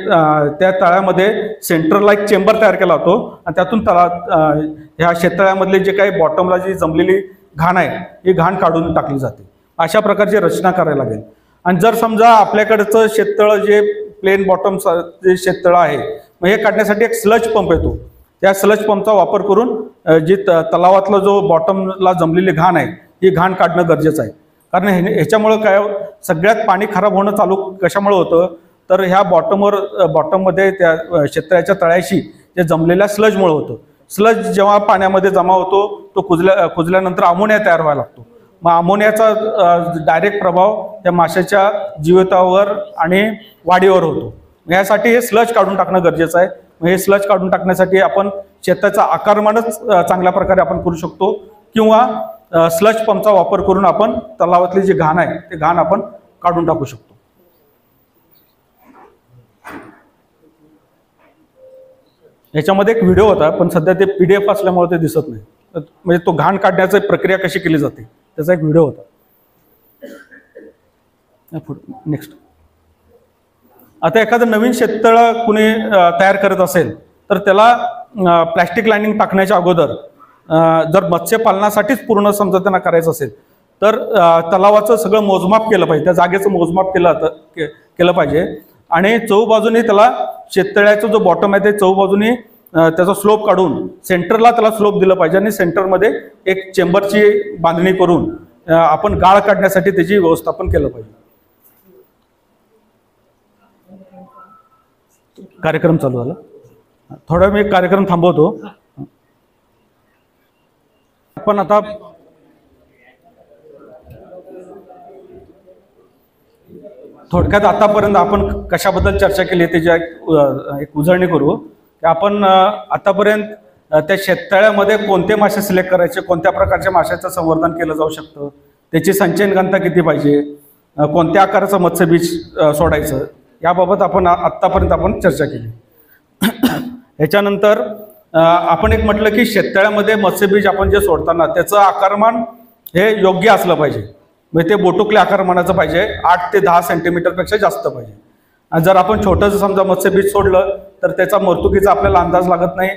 त्या तळ्यामध्ये सेंट्रल एक चेंबर तयार केला होतो आणि त्यातून ह्या शेततळ्यामधले जे काही बॉटमला जी जमलेली घाण आहे ही घाण काढून टाकली जाते. अशा प्रकारची रचना करायला लागेल. आणि जर समजा आपल्याकडचं शेततळ जे प्लेन बॉटम जे शेततळ आहे, मग हे काढण्यासाठी एक स्लज पंप येतो. त्या स्लज पंपचा वापर करून जी तलावातला जो बॉटमला जमलेली घाण आहे ही घाण काढणं गरजेचं आहे. कारण ह्याच्यामुळं काय सगळ्यात पाणी खराब होणं चालू कशामुळे होतं, तर ह्या बॉटममध्ये त्या शेततळ्याच्या तळ्याशी जे जमलेल्या स्लजमुळे होतं. स्लज जेव्हा पाण्यामध्ये जमा होतो तो कुजल्यानंतर अमोनिया तयार व्हायला लागतो. मग अमोनियाचा डायरेक्ट प्रभाव त्या माशाच्या जीवितावर आणि वाढीवर होतो. यासाठी हे स्लज काढून टाकणं गरजेचं आहे. मग हे स्लज काढून टाकण्यासाठी आपण शेताचा आकारमानच चांगल्या प्रकारे आपण करू शकतो, किंवा स्लज पंपचा वापर करून आपण तलावातली जी घाण आहे ते घाण आपण काढून टाकू शकतो. याच्यामध्ये एक व्हिडिओ होता, पण सध्या ते PDF असल्यामुळे ते दिसत नाही. म्हणजे तो घाण काढण्याची प्रक्रिया कशी केली जाते त्याचा एक व्हिडिओ होता. नेक्स्ट. आता एखादं नवीन शेततळ कुणी तयार करत असेल तर त्याला प्लॅस्टिक लायनिंग टाकण्याच्या अगोदर जर मत्स्यपालनासाठीच पूर्ण समजा त्यांना करायचं असेल तर तलावाचं सगळं मोजमाप केलं पाहिजे, त्या जागेचं मोजमाप केलं पाहिजे. आणि चौबाजूनी त्याला शेततळ्याचा जो बॉटम आहे ते चौबाजूनी त्याचा स्लोप काढून सेंटरला त्याला स्लोप दिलं पाहिजे. आणि सेंटरमध्ये एक चेंबरची बांधणी करून आपण गाळ काढण्यासाठी त्याची व्यवस्थापन केलं पाहिजे. कार्यक्रम चालू झाला, थोडा मी कार्यक्रम थांबवतो. आपण आता थोडक्यात आतापर्यंत आपण कशाबद्दल चर्चा केली त्याची एक उजळणी करू. की आपण आतापर्यंत त्या शेततळ्यामध्ये कोणते मासे सिलेक्ट करायचे, कोणत्या प्रकारच्या माशाचं संवर्धन केलं जाऊ शकतं, त्याची संचयन घनता किती पाहिजे, कोणत्या आकाराचं मत्स्यबीज सोडायचं, याबाबत आपण आत्तापर्यंत आपण चर्चा केली. ह्याच्यानंतर आपण एक म्हटलं की शेततळ्यामध्ये मत्स्यबीज आपण जे सोडताना त्याचं आकारमान हे योग्य असलं पाहिजे. म्हणजे ते बोटुकले आकारमानाचं पाहिजे, 8 ते 10 सेंटीमीटरपेक्षा जास्त पाहिजे. आणि जर आपण छोटंसं समजा मत्स्यबीज सोडलं तर त्याचा मर्तुकीचा आपल्याला अंदाज लागत नाही.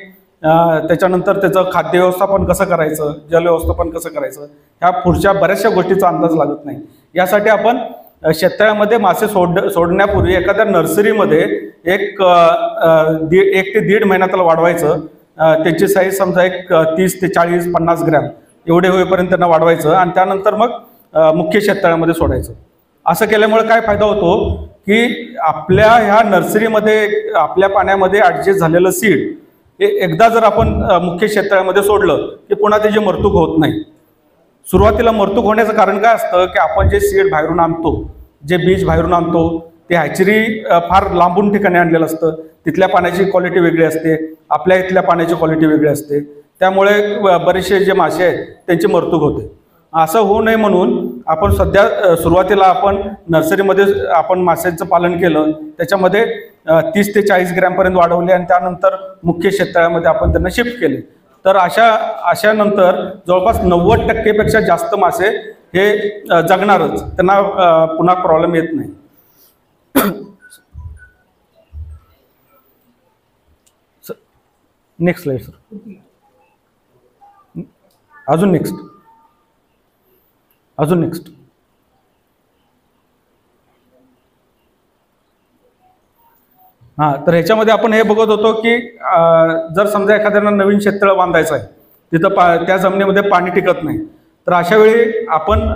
त्याच्यानंतर त्याचं खाद्य व्यवस्थापन कसं करायचं, जल व्यवस्थापन कसं करायचं, ह्या पुढच्या बऱ्याचशा गोष्टीचा अंदाज लागत नाही. यासाठी आपण शेततळ्यामध्ये मासे सोडण्यापूर्वी एखाद्या नर्सरीमध्ये एक ते दीड महिना त्याला वाढवायचं. त्याची साईज समजा एक 30 ते 40 50 ग्रॅम एवढे होईपर्यंत त्यांना वाढवायचं आणि त्यानंतर मग मुख्य शेततळ्यामध्ये सोडायचं. असं केल्यामुळे काय फायदा होतो की आपल्या ह्या नर्सरीमध्ये आपल्या पाण्यामध्ये ॲडजस्ट झालेलं सीड हे एकदा जर आपण मुख्य शेततळ्यामध्ये सोडलं की पुन्हा त्याची मरतूक होत नाही. सुरुवातीला मरतूक होण्याचं कारण काय असतं की आपण जे सीड बाहेरून आणतो, जे बीज बाहेरून आणतो ते हॅचरी फार लांबून ठिकाणी आणलेलं असतं. तिथल्या पाण्याची क्वालिटी वेगळी असते, आपल्या इथल्या पाण्याची क्वालिटी वेगळी असते. त्यामुळे बरेचसे जे मासे आहेत त्यांची मरतूक होते. असं होऊ नये म्हणून आपण सध्या सुरुवातीला आपण नर्सरीमध्ये आपण माशांचं पालन केलं, त्याच्यामध्ये 30 ते 40 ग्रॅमपर्यंत वाढवले आणि त्यानंतर मुख्य शेततळ्यामध्ये आपण त्यांना शिफ्ट केले. तर अशानंतर जवळपास 90% जास्त मासे हे जगणारच, त्यांना पुन्हा प्रॉब्लेम येत नाही. Next slide sir. अजून नेक्स्ट. तर ह्याच्यामध्ये आपण हे बघत होतो की जर समजा एखाद्याला नवीन शेततळ बांधायचं आहे, तिथं त्या जमिनीमध्ये पाणी टिकत नाही, तर अशा वेळी आपण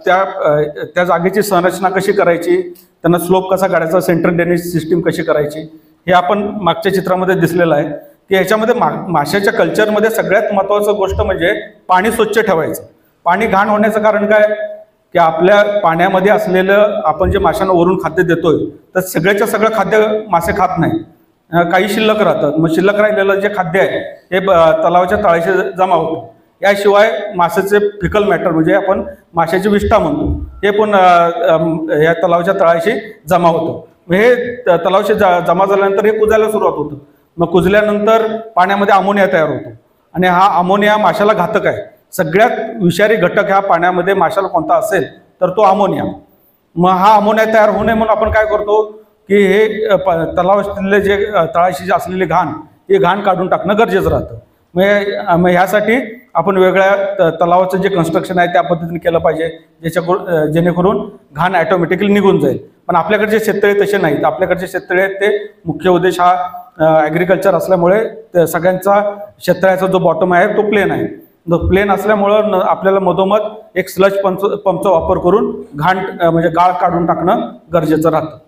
त्या जागेची संरचना कशी करायची, त्यांना स्लोप कसा काढायचा, सेंट्रल ड्रेनेज सिस्टीम कशी करायची, हे आपण मागच्या चित्रामध्ये दिसलेलं आहे. की ह्याच्यामध्ये माशाच्या कल्चरमध्ये सगळ्यात महत्त्वाचं गोष्ट म्हणजे पाणी स्वच्छ ठेवायचं. पाणी घाण होण्याचं कारण काय की आपल्या पाण्यामध्ये असलेलं आपण जे माशांना वरून खाद्य देतोय तर सगळ्याच्या सगळं खाद्य मासे खात नाही, काही शिल्लक राहतात. मग शिल्लक राहिलेलं जे खाद्य आहे हे तलावाच्या तळाशी जमा होतं. याशिवाय माशाचे फिकल मॅटर म्हणजे आपण माशाची विष्ठा म्हणतो हे पण या तलावाच्या तळाशी जमा होतं. हे तलावाशी जमा झाल्यानंतर हे कुजायला सुरुवात होतं. मग कुजल्यानंतर पाण्यामध्ये अमोनिया तयार होतो आणि हा अमोनिया माशाला घातक आहे. सगळ्यात विषारी घटक ह्या पाण्यामध्ये माशाला कोणता असेल तर तो अमोनिया. मग हा अमोनिया तयार होऊ नये म्हणून आपण काय करतो की हे तलावातले जे तळाशी असलेली घाण ही घाण काढून टाकणं गरजेचं राहतं. मग ह्यासाठी आपण वेगळ्या तलावाचं जे कन्स्ट्रक्शन आहे त्या पद्धतीने केलं पाहिजे, जेणेकरून घाण ॲटोमॅटिकली निघून जाईल. पण आपल्याकडचे शेततळे तसे नाहीत. आपल्याकडचे शेततळे आहेत ते मुख्य उद्देश हा ॲग्रिकल्चर असल्यामुळे सगळ्यांचा शेततळ्याचा जो बॉटम आहे तो प्लेन आहे. प्लेन असल्यामुळं आपल्याला मधोमध एक स्लज पंपचा वापर करून घाण म्हणजे गाळ काढून टाकणं गरजेचं राहतं.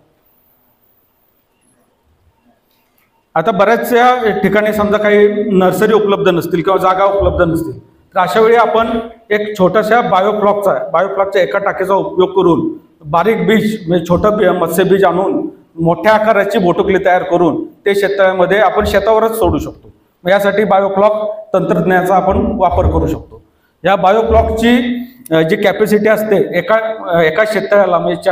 आता बऱ्याचशा ठिकाणी समजा काही नर्सरी उपलब्ध नसतील किंवा जागा उपलब्ध नसतील, तर अशा वेळी आपण एक छोट्याशा बायोफ्लॉकचा एका टाकीचा उपयोग करून बारीक बीज म्हणजे छोटं मत्स्य बीज आणून मोठ्या आकाराची बोटुकली तयार करून ते शेततळ्यामध्ये आपण शेतावरच सोडू शकतो. यासाठी बायोफ्लॉक तंत्रज्ञानाचा आपण वापर करू शकतो. या बायोफ्लॉकची जी कॅपॅसिटी असते एका शेततळ्याला म्हणजे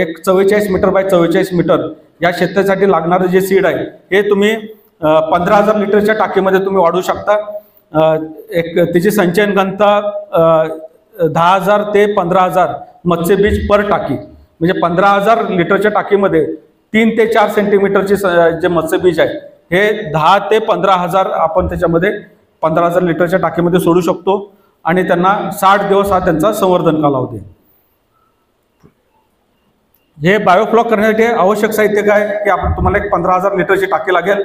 एक 44 मीटर बाय 44 मीटर या शेततळ्यासाठी लागणारं जे सीड आहे हे तुम्ही 15,000 लिटरच्या टाकीमध्ये तुम्ही वाढवू शकता. त्याची संचयन घनता 10,000 ते 15,000 मत्स्यबीज पर टाकी, म्हणजे 15,000 लिटरच्या टाकीमध्ये 3 ते 4 सेंटीमीटरचे जे मत्स्यबीज आहे हे 10 ते 15,000 आपण त्याच्यामध्ये 15,000 लिटरच्या टाकीमध्ये सोडू शकतो आणि त्यांना 60 दिवस हा त्यांचा संवर्धन कालावधी. हे बायोफ्लॉक करण्यासाठी आवश्यक साहित्य काय की आपण तुम्हाला एक 15,000 लिटरची टाकी लागेल.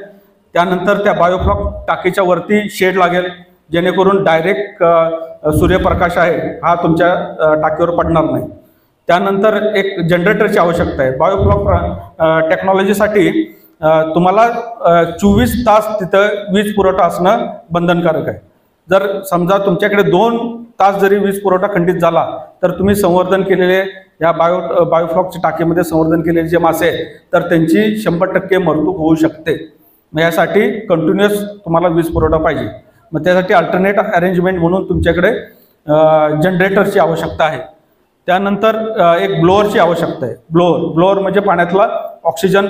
त्यानंतर त्या बायोफ्लॉक टाकीच्या वरती शेड लागेल, जेणेकरून डायरेक्ट सूर्यप्रकाश आहे हा तुमच्या टाकीवर पडणार नाही. त्यानंतर एक जनरेटरची आवश्यकता आहे. बायोफ्लॉक टेक्नॉलॉजीसाठी तुम्हाला 24 तास तिथं वीज पुरवठा असणं बंधनकारक आहे. जर समजा तुमच्याकडे 2 तास जरी वीज पुरवठा खंडित झाला तर तुम्ही संवर्धन केलेले या बायोफ्लॉकच्या टाकीमध्ये संवर्धन केलेले जे मासे आहेत तर त्यांची 100% मरतूक होऊ शकते. मग यासाठी कंटिन्युअस तुम्हाला वीज पुरवठा पाहिजे. मग त्यासाठी अल्टरनेट अरेंजमेंट म्हणून तुमच्याकडे जनरेटरची आवश्यकता आहे. त्यानंतर एक ब्लोअरची आवश्यकता आहे. ब्लोअर म्हणजे पाण्यातला ऑक्सिजन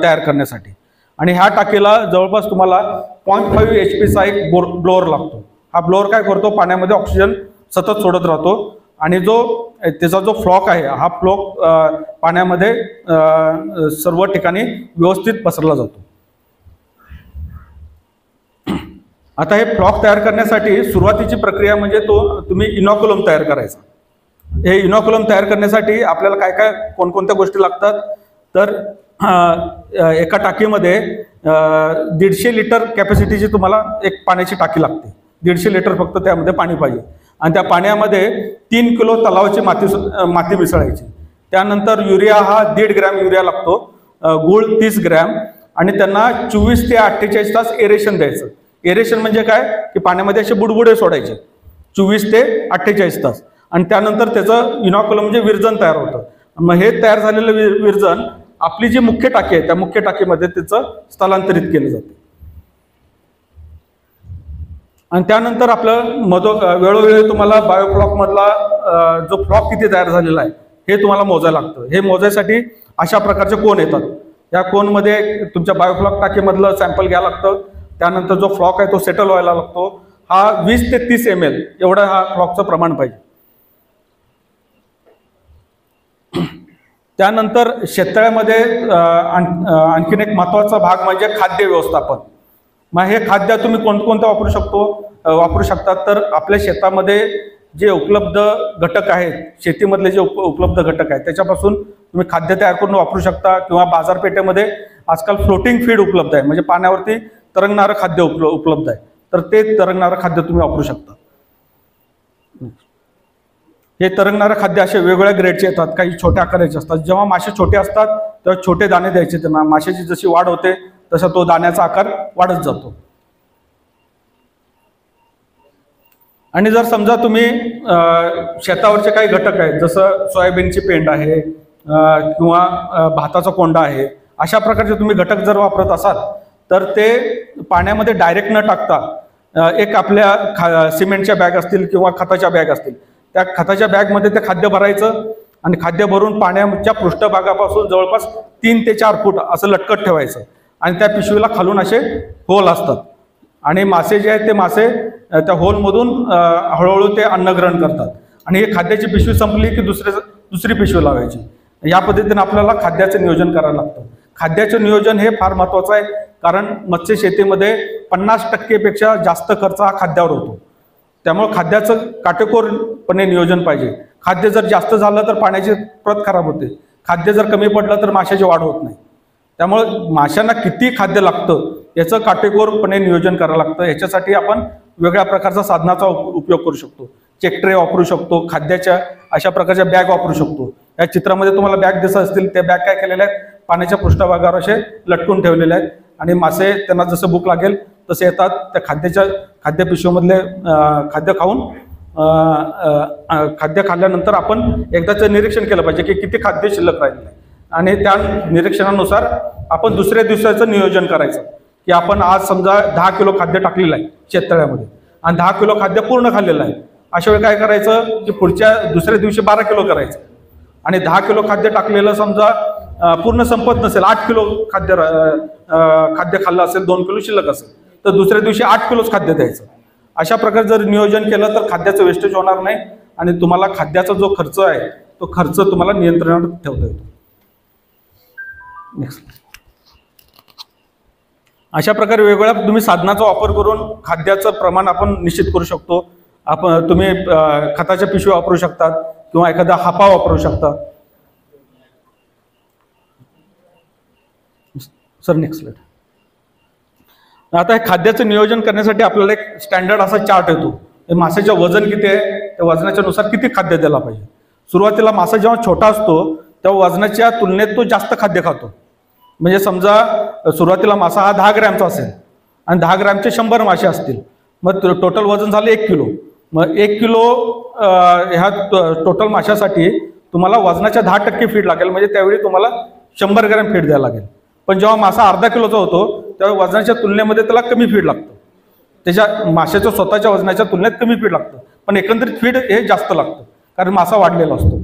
तयार करण्यासाठी. आणि ह्या टाकीला जवळपास तुम्हाला 0.5 HP एक ब्लोअर लागतो. हा ब्लोअर काय करतो, पाण्यामध्ये ऑक्सिजन सतत सोडत राहतो आणि त्याचा जो फ्लॉक आहे हा फ्लॉक पाण्यामध्ये सर्व ठिकाणी व्यवस्थित पसरला जातो. आता हे फ्लॉक तयार करण्यासाठी सुरुवातीची प्रक्रिया म्हणजे तुम्ही इनॉक्युलम तयार करायचा. हे इनॉक्युलम तयार करण्यासाठी आपल्याला काय कोणकोणत्या गोष्टी लागतात तर एका टाकीमध्ये 150 लिटर कॅपॅसिटीची तुम्हाला एक पाण्याची टाकी लागते. 150 लिटर फक्त त्यामध्ये पाणी पाहिजे आणि त्या पाण्यामध्ये 3 किलो तलावाची माती मिसळायची. त्यानंतर युरिया हा 1.5 ग्रॅम युरिया लागतो, गूळ 30 ग्रॅम आणि त्यांना 24 ते 48 तास एरेशन द्यायचं. एरेशन म्हणजे काय की पाण्यामध्ये असे बुडबुडे सोडायचे 24 ते 48 तास आणि त्यानंतर त्याचं इनॉक्युलम म्हणजे विरजन तयार होतं. मग हे तयार झालेलं विरजन आपली जी मुख्य टाकी आहे त्या मुख्य टाकीमध्ये त्याचं स्थलांतरित केलं जातं. आणि त्यानंतर आपलं वेळोवेळी तुम्हाला बायोफ्लॉक मधला जो फ्लॉक किती तयार झालेला आहे हे तुम्हाला मोजायला लागतं. हे मोजायसाठी अशा प्रकारचे कोन येतात. या कोनमध्ये तुमच्या बायोफ्लॉक टाकीमधलं सॅम्पल घ्यायला लागतं. त्यानंतर जो फ्लॉक आहे तो सेटल व्हायला लागतो. हा 20 ते 30 ml एवढं हा फ्लॉकचं प्रमाण पाहिजे. त्यानंतर शेततळ्यामध्ये आणखीन एक महत्त्वाचा भाग म्हणजे खाद्य व्यवस्थापन. मग हे खाद्य तुम्ही कोणकोणतं वापरू शकतात तर आपल्या शेतामध्ये जे उपलब्ध घटक आहेत, शेतीमधले जे उपलब्ध घटक आहेत त्याच्यापासून तुम्ही खाद्य तयार करून वापरू शकता किंवा बाजारपेठेमध्ये आजकाल फ्लोटिंग फीड उपलब्ध आहे, म्हणजे पाण्यावरती तरंगणारं खाद्य उपलब्ध आहे, तर ते तरंगणारं खाद्य तुम्ही वापरू शकता. हे तरंगणारं खाद्य असे वेगवेगळ्या ग्रेडचे येतात, काही छोट्या आकाराचे असतात. जेव्हा मासे छोटे असतात तेव्हा छोटे दाणे द्यायचे त्यांना. माशाची जशी वाढ होते तसा तो दाण्याचा आकार वाढत जातो. आणि जर समजा तुम्ही शेतावरचे काही घटक आहेत जसं सोयाबीनची पेंड आहे किंवा भाताचा कोंडा आहे, अशा प्रकारचे तुम्ही घटक जर वापरत असाल तर ते पाण्यामध्ये डायरेक्ट न टाकता एक आपल्या सिमेंटच्या बॅग असतील किंवा खताच्या बॅग असतील, त्या खताच्या बॅगमध्ये ते खाद्य भरायचं आणि खाद्य भरून पाण्याच्या पृष्ठभागापासून जवळपास 3 ते 4 फूट असं लटकत ठेवायचं आणि त्या पिशवीला खालून असे होल असतात आणि मासे जे आहेत ते मासे त्या होलमधून हळूहळू ते अन्न ग्रहण करतात आणि हे खाद्याची पिशवी संपली की दुसरी पिशवी लावायची. या पद्धतीने आपल्याला खाद्याचं नियोजन करायला लागतं. खाद्याचं नियोजन हे फार महत्त्वाचं आहे, कारण मत्स्य शेतीमध्ये 50% जास्त खर्च हा खाद्यावर होतो. त्यामुळे खाद्याचं काटेकोरपणे नियोजन पाहिजे. खाद्य जर जास्त झालं तर पाण्याची प्रत खराब होते. खाद्य जर कमी पडलं तर माशाची वाढ होत नाही. त्यामुळे माशांना किती खाद्य लागतं याचं काटेकोरपणे नियोजन करावं लागतं. याच्यासाठी आपण वेगळ्या प्रकारचा साधनाचा उपयोग करू शकतो. चेक ट्रे वापरू शकतो, खाद्याच्या अशा प्रकारच्या बॅग वापरू शकतो. या चित्रामध्ये तुम्हाला बॅग दिसत असतील, त्या बॅग काय केलेल्या आहेत, पाण्याच्या पृष्ठभागावर असे लटकून ठेवलेले आहेत आणि मासे त्यांना जसं भूक लागेल तसे येतात. त्या खाद्य पिशवीमधले खाद्य खाऊन खाद्य खाल्ल्यानंतर आपण एकदाचं निरीक्षण केलं पाहिजे की किती खाद्य शिल्लक राहिलेलं आहे आणि त्या निरीक्षणानुसार आपण दुसऱ्या दिवसाचं नियोजन करायचं की आपण आज समजा 10 किलो खाद्य टाकलेलं आहे शेततळ्यामध्ये आणि 10 किलो खाद्य पूर्ण खाल्लेलं आहे. अशा वेळी काय करायचं की दुसऱ्या दिवशी 12 किलो करायचं आणि 10 किलो खाद्य टाकलेलं समजा पूर्ण संपत नसेल, 8 किलो खाद्य खाल्लं असेल, 2 किलो शिल्लक असेल तर दुसऱ्या दिवशी 8 किलोच खाद्य द्यायचं. अशा प्रकारे जर नियोजन केलं तर खाद्याचं वेस्टेज होणार नाही आणि तुम्हाला खाद्याचा जो खर्च आहे तो खर्च तुम्हाला नियंत्रणात ठेवता येतो. नेक्स्ट. अशा प्रकारे वेगवेगळ्या तुम्ही साधनाचा वापर करून खाद्याचं प्रमाण आपण निश्चित करू शकतो. तुम्ही खताच्या पिशव्या वापरू शकतात किंवा एखादा हापा वापरू शकता. Sir next slide. आता हे खाद्याचं नियोजन करण्यासाठी आपल्याला एक स्टँडर्ड असा चार्ट येतो. माशाचं वजन किती आहे, त्या वजनाच्या नुसार किती खाद्य द्यायला पाहिजे. सुरुवातीला मासा जेव्हा छोटा असतो तेव्हा वजनाच्या तुलनेत तो जास्त खाद्य खातो. म्हणजे समजा सुरुवातीला मासा हा 10 ग्रॅमचा असेल आणि 10 ग्रॅमचे 100 मासे असतील, मग टोटल वजन झालं 1 किलो. मग 1 किलो ह्या टोटल माशासाठी तुम्हाला वजनाच्या 10% फीड लागेल, म्हणजे त्यावेळी तुम्हाला 100 ग्रॅम फीड द्यायला लागेल. पण जेव्हा मासा अर्धा किलोचा होतो तेव्हा वजनाच्या तुलनेमध्ये त्याला कमी फीड लागतं. त्याच्या माशाच्या स्वतःच्या वजनाच्या तुलनेत कमी फीड लागतं, पण एकंदरीत फीड हे जास्त लागतं कारण मासा वाढलेला असतो.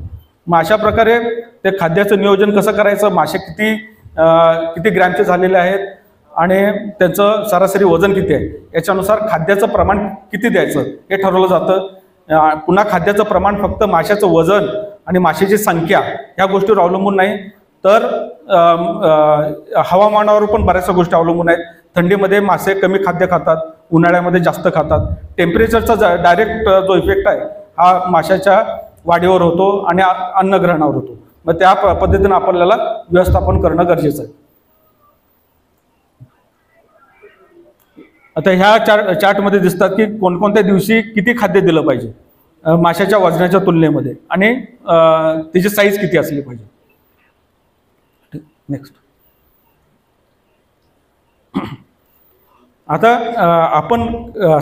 मग अशा प्रकारे ते खाद्याचं नियोजन कसं करायचं, मासे किती ग्रॅमचे झालेले आहेत आणि त्यांचं सरासरी वजन किती आहे याच्यानुसार खाद्याचं प्रमाण किती द्यायचं हे ठरवलं जातं. पुन्हा खाद्याचं प्रमाण फक्त माशाचं वजन आणि माशाची संख्या ह्या गोष्टीवर अवलंबून नाही, तर हवामानावर पण बऱ्याचशा गोष्टी अवलंबून आहेत. थंडीमध्ये मासे कमी खाद्य खातात, उन्हाळ्यामध्ये जास्त खातात. टेम्परेचरचा डायरेक्ट जो इफेक्ट आहे हा माशाच्या वाढीवर होतो आणि अन्नग्रहणावर होतो. मग त्या पद्धतीने आपल्याला व्यवस्थापन करणं गरजेचं आहे. आता ह्या चार्टमध्ये दिसतात की कोणकोणत्या दिवशी किती खाद्य दिलं पाहिजे माशाच्या वजनाच्या तुलनेमध्ये आणि त्याची साईज किती असली पाहिजे. नेक्स्ट. आता आपण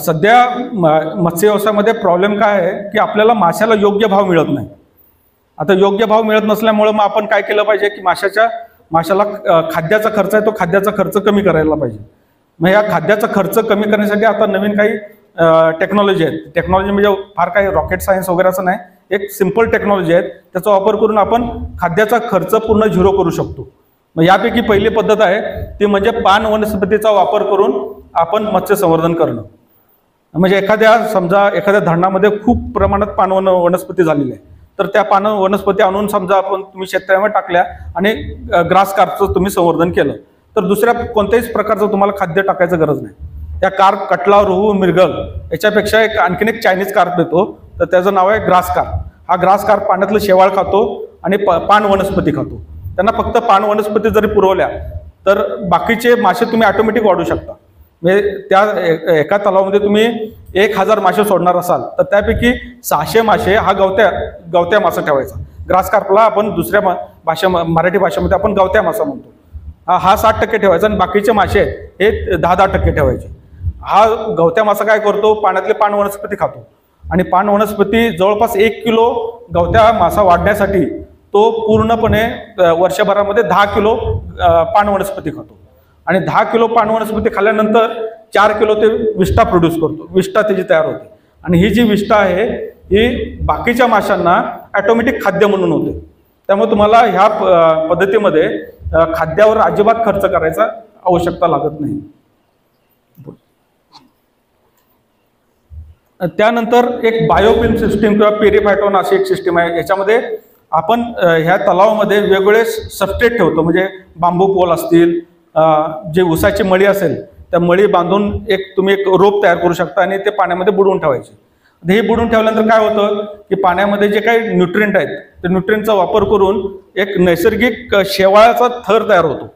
सध्या मत्स्य व्यवसायामध्ये प्रॉब्लेम काय आहे की आपल्याला माशाला योग्य भाव मिळत नाही. आता योग्य भाव मिळत नसल्यामुळं मग आपण काय केलं पाहिजे की माशाला खाद्याचा खर्च आहे तो खाद्याचा खर्च कमी करायला पाहिजे. मग या खाद्याचा खर्च कमी करण्यासाठी आता नवीन काही टेक्नॉलॉजी आहेत. टेक्नॉलॉजी म्हणजे फार काही रॉकेट सायन्स वगैरे असं नाही, एक सिम्पल टेक्नॉलॉजी आहे. त्याचा वापर करून आपण खाद्याचा खर्च पूर्ण झिरो करू शकतो. मग यापैकी पहिली पद्धत आहे ती म्हणजे पान वनस्पतीचा वापर करून आपण मत्स्य संवर्धन करणं. म्हणजे समजा एखाद्या धरणामध्ये खूप प्रमाणात पान वनस्पती झालेली आहे, तर त्या पान वनस्पती आणून समजा तुम्ही शेततळ्यामध्ये टाकल्या आणि ग्रास कार्पचं तुम्ही संवर्धन केलं तर दुसऱ्या कोणत्याही प्रकारचं तुम्हाला खाद्य टाकायचं गरज नाही. त्या कार्प, कटला, रोहू, मिरगल याच्यापेक्षा आणखीन एक चायनीज कार्प येतो, तर त्याचं नाव आहे ग्रास कार्प. हा ग्रास कार्प पाण्यातलं शेवाळ खातो आणि पान वनस्पती खातो. त्यांना फक्त पान वनस्पती जरी पुरवल्या तर बाकीचे मासे तुम्ही ऑटोमॅटिक वाढू शकता. म्हणजे त्या एका तलावामध्ये तुम्ही 1000 मासे सोडणार असाल तर त्यापैकी 600 मासे हा गवत्या मासा ठेवायचा. ग्रास कार्पला आपण दुसऱ्या मराठी भाषेमध्ये आपण गवत्या मासा म्हणतो. हा 60% ठेवायचा आणि बाकीचे मासे हे 10% ठेवायचे. हा गवत्या मासा काय करतो, पाण्यातले पान वनस्पती खातो आणि पान वनस्पती जवळपास 1 किलो गवत्या मासा वाढण्यासाठी तो पूर्णपणे वर्षभरामध्ये 10 किलो पान वनस्पती खातो आणि 10 किलो पान वनस्पती खाल्ल्यानंतर 4 किलो ते विष्ठा प्रोड्यूस करतो. विष्ठा त्याची तयार होते आणि ही जी विष्ठा आहे ही बाकीच्या माशांना ऑटोमॅटिक खाद्य म्हणून होते. त्यामुळे तुम्हाला ह्या पद्धतीमध्ये खाद्यावर अजिबात खर्च करायचा आवश्यकता लागत नाही. त्यानंतर एक बायोफिल्म सिस्टीम किंवा पेरिफायटोन अशी एक सिस्टीम आहे. याच्यामध्ये आपण ह्या तलावामध्ये वेगवेगळे सबस्ट्रेट ठेवतो. म्हणजे बांबू पोल असतील, जे ऊसाची मळी असेल त्या मळी बांधून तुम्ही एक रोप तयार करू शकता आणि ते पाण्यामध्ये बुडवून ठेवायचे. हे बुडवून ठेवल्यानंतर काय होतं की पाण्यामध्ये जे काही न्यूट्रिएंट आहेत ते न्यूट्रिएंटचा वापर करून एक नैसर्गिक शेवाळाचा थर तयार होतो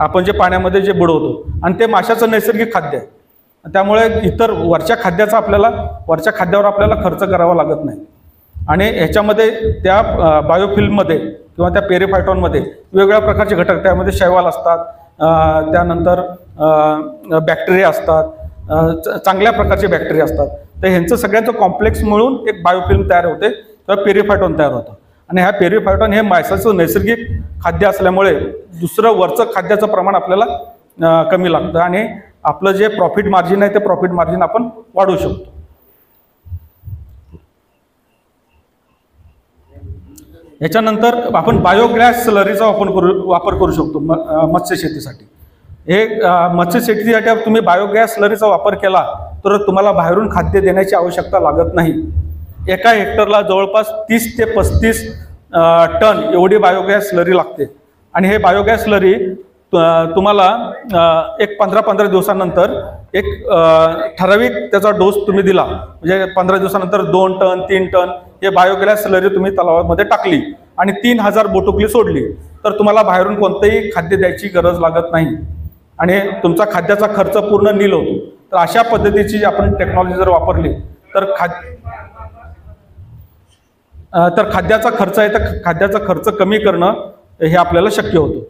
आपण जे पाण्यामध्ये जे बुडवतो, आणि ते माशाचं नैसर्गिक खाद्य आहे. त्यामुळे इतर वरच्या खाद्यावर आपल्याला खर्च करावा लागत नाही. आणि ह्याच्यामध्ये त्या बायोफिल्ममध्ये किंवा त्या पेरिफायटॉनमध्ये वेगवेगळ्या प्रकारचे घटक, त्यामध्ये शैवाल असतात, त्यानंतर बॅक्टेरिया असतात, चांगल्या प्रकारचे बॅक्टेरिया असतात. तर ह्यांचं सगळ्यांचं कॉम्प्लेक्स मिळून एक बायोफिल्म तयार होते किंवा पेरिफायटॉन तयार होतं. आणि ह्या पेरिफायटॉन हे माशाचं नैसर्गिक खाद्य असल्यामुळे दुसरं वरचं खाद्याचं प्रमाण आपल्याला कमी लागतं आणि आपलं जे प्रॉफिट मार्जिन आहे ते प्रॉफिट मार्जिन आपण वाढवू शकतो. याच्यानंतर आपण बायोगॅस स्लरीचा वापर करू शकतो मत्स्य शेतीसाठी. हे मत्स्य शेतीसाठी तुम्ही बायोगॅस स्लरीचा वापर केला तर तुम्हाला बाहेरून खाद्य देण्याची आवश्यकता लागत नाही. एका हेक्टरला जवळपास 30 ते 35 टन एवढी बायोगॅस स्लरी लागते. आणि हे बायोगॅस स्लरी तुम्हाला एक 15 दिवसानंतर एक ठराविक त्याचा डोस तुम्ही दिला, म्हणजे 15 दिवसानंतर 2 टन 3 टन हे बायोगॅस स्लरी तुम्ही तलावामध्ये टाकली आणि 3000 बोटुकली सोडली तर तुम्हाला बाहेरून कोणतंही खाद्य द्यायची गरज लागत नाही आणि तुमचा खाद्याचा खर्च पूर्ण नील होतो. तर अशा पद्धतीची आपण टेक्नॉलॉजी जर वापरली तर खाद्याचा खर्च आहे तर खाद्याचा खर्च कमी करणं हे आपल्याला शक्य होतं.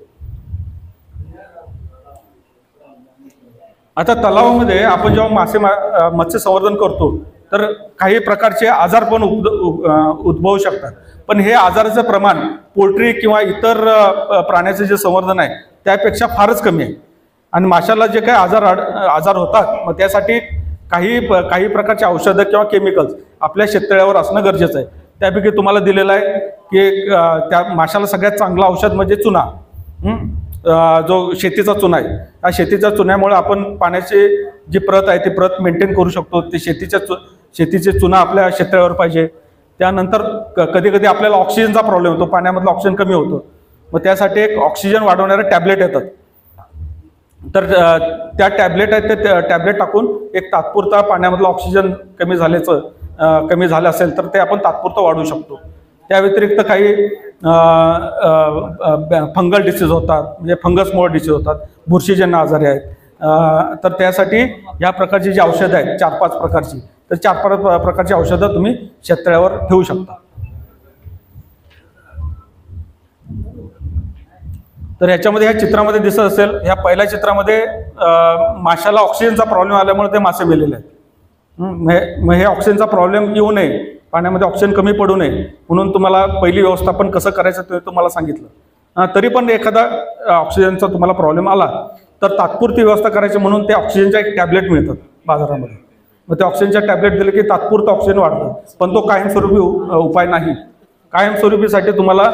आता तलावामध्ये आपण जेव्हा मत्स्य संवर्धन करतो तर काही प्रकारचे आजार पण उद्भवू शकतात. पण हे आजाराचं प्रमाण पोल्ट्री किंवा इतर प्राण्याचे जे संवर्धन आहे त्यापेक्षा फारच कमी आहे. आणि माशाला जे काही आजार होतात मग त्यासाठी काही प्रकारचे औषधं किंवा केमिकल्स आपल्या शेततळ्यावर असणं गरजेचं आहे. त्यापैकी तुम्हाला दिलेलं आहे की त्या माशाला सगळ्यात चांगलं औषध म्हणजे चुना, जो शेतीचा चुना आहे. या शेतीच्या चुन्यामुळे आपण पाण्याची जी प्रत आहे ती प्रत मेंटेन करू शकतो. ते शेतीचे चुना आपल्या शेततळ्यावर पाहिजे. त्यानंतर कधी कधी आपल्याला ऑक्सिजनचा प्रॉब्लेम होतो, पाण्यामधलं ऑक्सिजन कमी होतं, मग त्यासाठी एक ऑक्सिजन वाढवणारे टॅबलेट येतात. तर त्या टॅबलेट आहेत ते टॅबलेट टाकून एक तात्पुरता पाण्यामधलं ऑक्सिजन कमी झालं असेल तर ते आपण तात्पुरतं वाढवू शकतो. त्या व्यतिरिक्त काही फंगल डिसीज होतात, म्हणजे फंगसमुळे डिसीज होतात, बुरशीजन्य आजारी आहेत. तर त्यासाठी या प्रकारची जी औषधं आहेत 4-5 प्रकारची, तर 4-5 प्रकारची औषधं तुम्ही शेततळ्यावर ठेवू शकता. तर ह्याच्यामध्ये ह्या चित्रामध्ये दिसत असेल, ह्या पहिल्या चित्रामध्ये माशाला ऑक्सिजनचा प्रॉब्लेम आल्यामुळे ते मासे मेलेले आहेत. मग हे ऑक्सिजनचा प्रॉब्लेम येऊ नये, पाण्यामध्ये ऑक्सिजन कमी पडू नये म्हणून तुम्हाला पहिली व्यवस्थापन कसं करायचं ते तुम्हाला सांगितलं. तरी पण एखादा ऑक्सिजनचा तुम्हाला प्रॉब्लेम आला तर तात्पुरती व्यवस्था करायची म्हणून ते ऑक्सिजनच्या एक टॅबलेट मिळतात बाजारामध्ये. मग ते ऑक्सिजनच्या टॅबलेट दिले की तात्पुरतं ऑक्सिजन वाढतं, पण तो कायमस्वरूपी उपाय नाही. कायमस्वरूपीसाठी तुम्हाला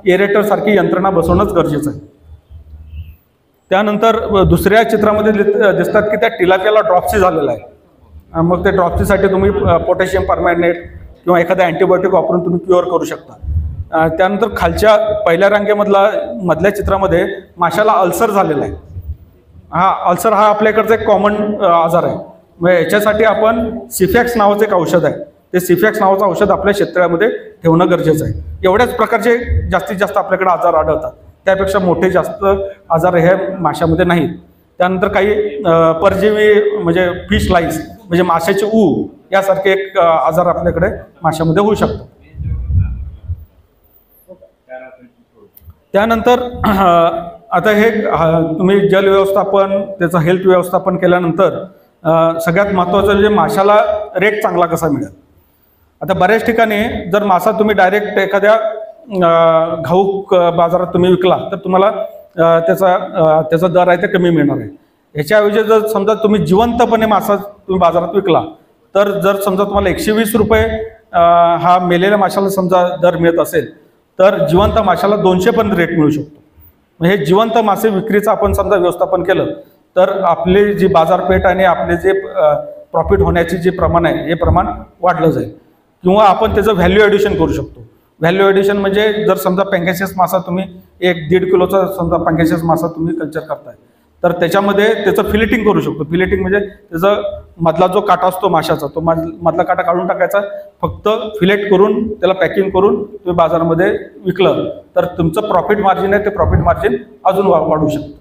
एरेटर सारखी यंत्रणा बसवणंच गरजेचं आहे. त्यानंतर दुसऱ्या चित्रामध्ये दिसतात की त्या टिलापियाला ड्रॉप्सी झालेला आहे. मग ते ड्रॉप्सीसाठी तुम्ही पोटॅशियम परमॅंगनेट किंवा एखादा अँटीबायोटिक वापरून तुम्ही क्युअर करू शकता. त्यानंतर खालच्या पहिल्या मधल्या चित्रामध्ये माशाला अल्सर झालेला आहे. अल्सर हा आपल्याकडचा एक कॉमन आजार आहे. मग याच्यासाठी आपण सिफॅक्स नावाचं एक औषध आहे, ते सिफॅक्स नावाचं औषध आपल्या शेततळ्यामध्ये ठेवणं गरजेचं आहे. एवढ्याच प्रकारचे जास्तीत जास्त आपल्याकडे आजार आढळतात, त्यापेक्षा मोठे जास्त आजार हे माशामध्ये नाहीत. त्यानंतर काही परजीवी म्हणजे फिश लाईस म्हणजे माशाची ऊ यासारखे एक आजार आपल्याकडे माशामध्ये होऊ शकतो. त्यानंतर आता हे तुम्ही जल व्यवस्थापन त्याचं हेल्थ व्यवस्थापन केल्यानंतर सगळ्यात महत्त्वाचं म्हणजे माशाला रेट चांगला कसा मिळेल. आता बऱ्याच ठिकाणी जर मासा तुम्ही डायरेक्ट एखाद्या घाऊक बाजारात तुम्ही विकला तर तुम्हाला त्याचा दर आहे ते कमी मिळणार आहे. ह्याच्याऐवजी जर समजा तुम्ही जिवंतपणे मासा तुम्ही बाजारात विकला तर जर समजा तुम्हाला 120 रुपये हा मेलेल्या माशाला समजा दर मिळत असेल तर जिवंत माशाला 200 पर्यंत रेट मिळू शकतो. हे जिवंत मासे विक्रीचं आपण समजा व्यवस्थापन केलं तर आपली जी बाजारपेठ आणि आपले जे प्रॉफिट होण्याचे जे प्रमाण आहे हे प्रमाण वाढलं जाईल. किंवा आपण त्याचं व्हॅल्यू ॲडिशन करू शकतो. व्हॅल्यू ॲडिशन म्हणजे जर समजा पँगॅसियस मासा तुम्ही 1-1.5 किलोचा समजा पँगॅसियस मासा तुम्ही कल्चर करताय तर त्याच्यामध्ये त्याचं फिलेटिंग करू शकतो. फिलेटिंग म्हणजे त्याचा मधला जो काटा असतो माशाचा, तो मधला काटा काढून टाकायचा, फक्त फिलेट करून त्याला पॅकिंग करून तुम्ही बाजारामध्ये विकलं तर तुमचं प्रॉफिट मार्जिन आहे ते प्रॉफिट मार्जिन अजून वाढू शकतं.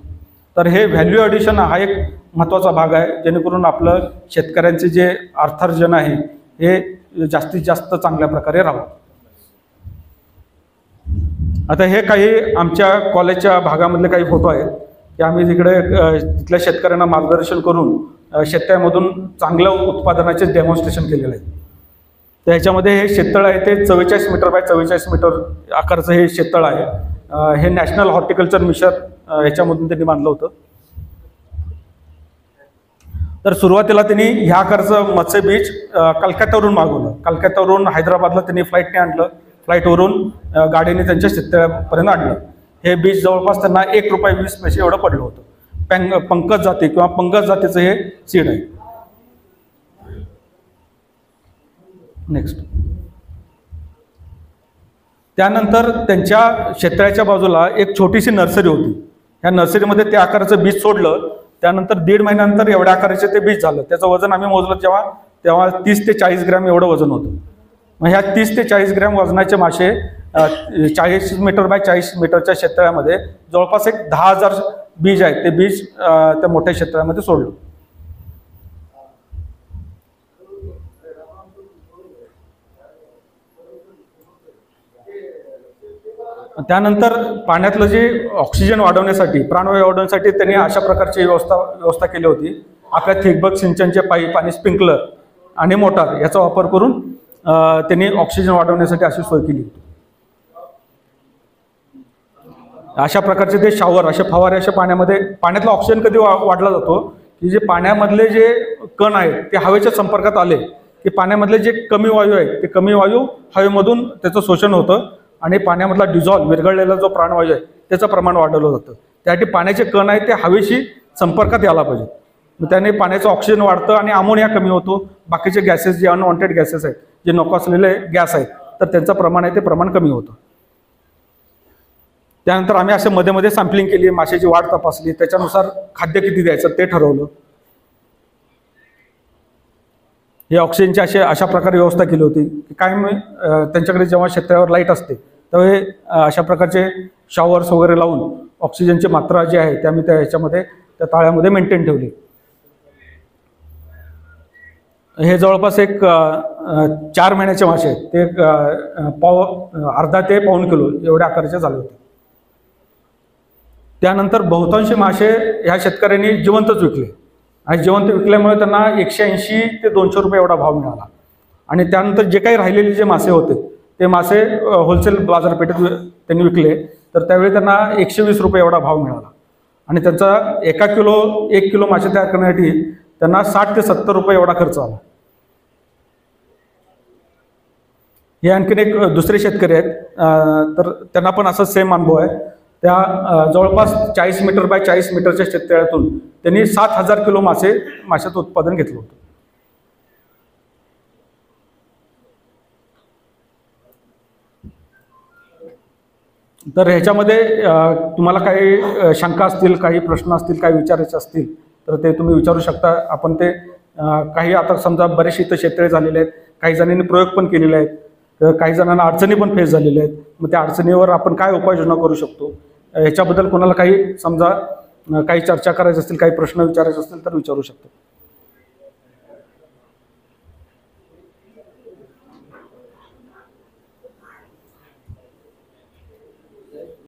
तर हे व्हॅल्यू ॲडिशन हा एक महत्त्वाचा भाग आहे, जेणेकरून आपलं शेतकऱ्यांचे जे अर्थार्जन आहे हे जास्तीत जास्त चांगल्या प्रकारे राहावं. आता हे काही आमच्या कॉलेजच्या भागामधले काही फोटो आहेत की आम्ही तिकडे तिथल्या शेतकऱ्यांना मार्गदर्शन करून शेतकऱ्यांमधून चांगलं उत्पादनाचे डेमॉन्स्ट्रेशन केलेलं आहे. तर ह्याच्यामध्ये हे शेततळ आहे ते 44 मीटर बाय 44 मीटर आकारचं हे शेततळ आहे. हे नॅशनल हॉर्टिकल्चर मिशन ह्याच्यामधून त्यांनी बांधलं होतं. तर सुरुवातीला त्यांनी ह्या आकारचं मत्स्य बीज कलकत्त्यावरून मागवलं. कलकत्त्यावरून हैदराबादला त्यांनी फ्लाईटने आणलं. फ्लाईटवरून गाडीने त्यांच्या शेततळ्यापर्यंत आणलं. हे बीज जवळपास त्यांना ₹1.20 एवढं पडलं होतं. पंकज जाती किंवा पंकज जातीचं हे सीड आहे. नेक्स्ट, त्यानंतर त्यांच्या शेततळ्याच्या बाजूला एक छोटीशी नर्सरी होती. ह्या नर्सरीमध्ये त्या आकाराचं बीज सोडलं. त्यानंतर 1.5 महिन्यानंतर एवढ्या आकाराचे ते बीज झालं. त्याचं वजन आम्ही मोजलं तेव्हा 30 ते 40 ग्रॅम एवढं वजन होतं. मग ह्या 30 ते 40 ग्रॅम वजनाचे मासे 40 मीटर बाय 40 मीटरच्या शेततळ्यामध्ये जवळपास एक 10,000 बीज आहेत. ते बीज त्या मोठ्या शेततळ्यामध्ये सोडलं. त्यानंतर पाण्यातलं जे ऑक्सिजन वाढवण्यासाठी, प्राणवायू वाढवण्यासाठी त्यांनी अशा प्रकारची व्यवस्था केली होती. आपल्या ठिबक सिंचनचे पाईप आणि स्प्रिंकलर आणि मोटार याचा वापर करून त्यांनी ऑक्सिजन वाढवण्यासाठी अशी सोय केली होती. अशा प्रकारचे ते शावर, असे फवारे अशा पाण्यातला ऑक्सिजन कधी वाढला जातो की जे पाण्यामधले जे कण आहेत ते हवेच्या संपर्कात आले की पाण्यामधले जे कमी वायू आहेत ते कमी वायू हवेमधून त्याचं शोषण होतं आणि पाण्यामधला डिझॉल्व विरघळलेला जो प्राणवायू आहे त्याचं प्रमाण वाढवलं जातं. त्यासाठी पाण्याचे कण आहेत ते हवेशी संपर्कात यायला पाहिजे. मग त्याने पाण्याचं ऑक्सिजन वाढतं आणि अमोनिया कमी होतो. बाकीचे गॅसेस जे अनवॉन्टेड गॅसेस आहेत, जे नको असलेले गॅस आहेत, तर त्यांचं प्रमाण आहे ते प्रमाण कमी होतं. त्यानंतर आम्ही असे मध्ये मध्ये सॅम्पलिंग केली, माशाची वाढ तपासली, त्याच्यानुसार खाद्य किती द्यायचं ते ठरवलं. हे ऑक्सिजनची अशा प्रकारे व्यवस्था केली होती की काय त्यांच्याकडे जेव्हा शेततळ्यावर लाईट असते तेव्हा हे अशा प्रकारचे शॉवर्स वगैरे लावून ऑक्सिजनची मात्रा जी आहे ते आम्ही त्या ताळ्यामध्ये मेंटेन ठेवली. हे जवळपास एक 4 महिन्याचे मासे आहेत. ते अर्धा ते पाऊण किलो एवढ्या आकाराचे झाले होते. त्यानंतर बहुतांशी मासे ह्या शेतकऱ्यांनी जिवंतच विकले आणि जिवंत विकल्यामुळे त्यांना 180 ते 200 रुपये एवढा भाव मिळाला. आणि त्यानंतर जे काही राहिलेले जे मासे होते ते मासे होलसेल बाजारपेठेत त्यांनी विकले, तर त्यावेळी त्यांना 120 रुपये एवढा भाव मिळाला. आणि त्यांचा 1 किलो मासे तयार करण्यासाठी त्यांना 60 ते 70 रुपये एवढा खर्च आला. हे आणखीन एक दुसरे शेतकरी आहेत, तर त्यांना पण असा सेम अनुभव आहे. त्या जवळपास 40 मीटर बाय 40 मीटरच्या शेततळ्यातून त्यांनी 7,000 किलो माशाचं उत्पादन घेतलं होतं. तर ह्याच्यामध्ये तुम्हाला काही शंका असतील, काही प्रश्न असतील, काही विचारायचे असतील तर ते तुम्ही विचारू शकता. आपण ते काही आता समजा बरेचसे इथं शेततळे झालेले आहेत, काही जणांनी प्रयोग पण केलेले आहेत, तर काही जणांना अडचणी पण फेस झालेल्या आहेत. मग त्या अडचणीवर आपण काय उपाययोजना करू शकतो ह्याच्याबद्दल कोणाला काही समजा काही चर्चा करायची असतील, काही प्रश्न विचारायचे असतील तर विचारू शकतो.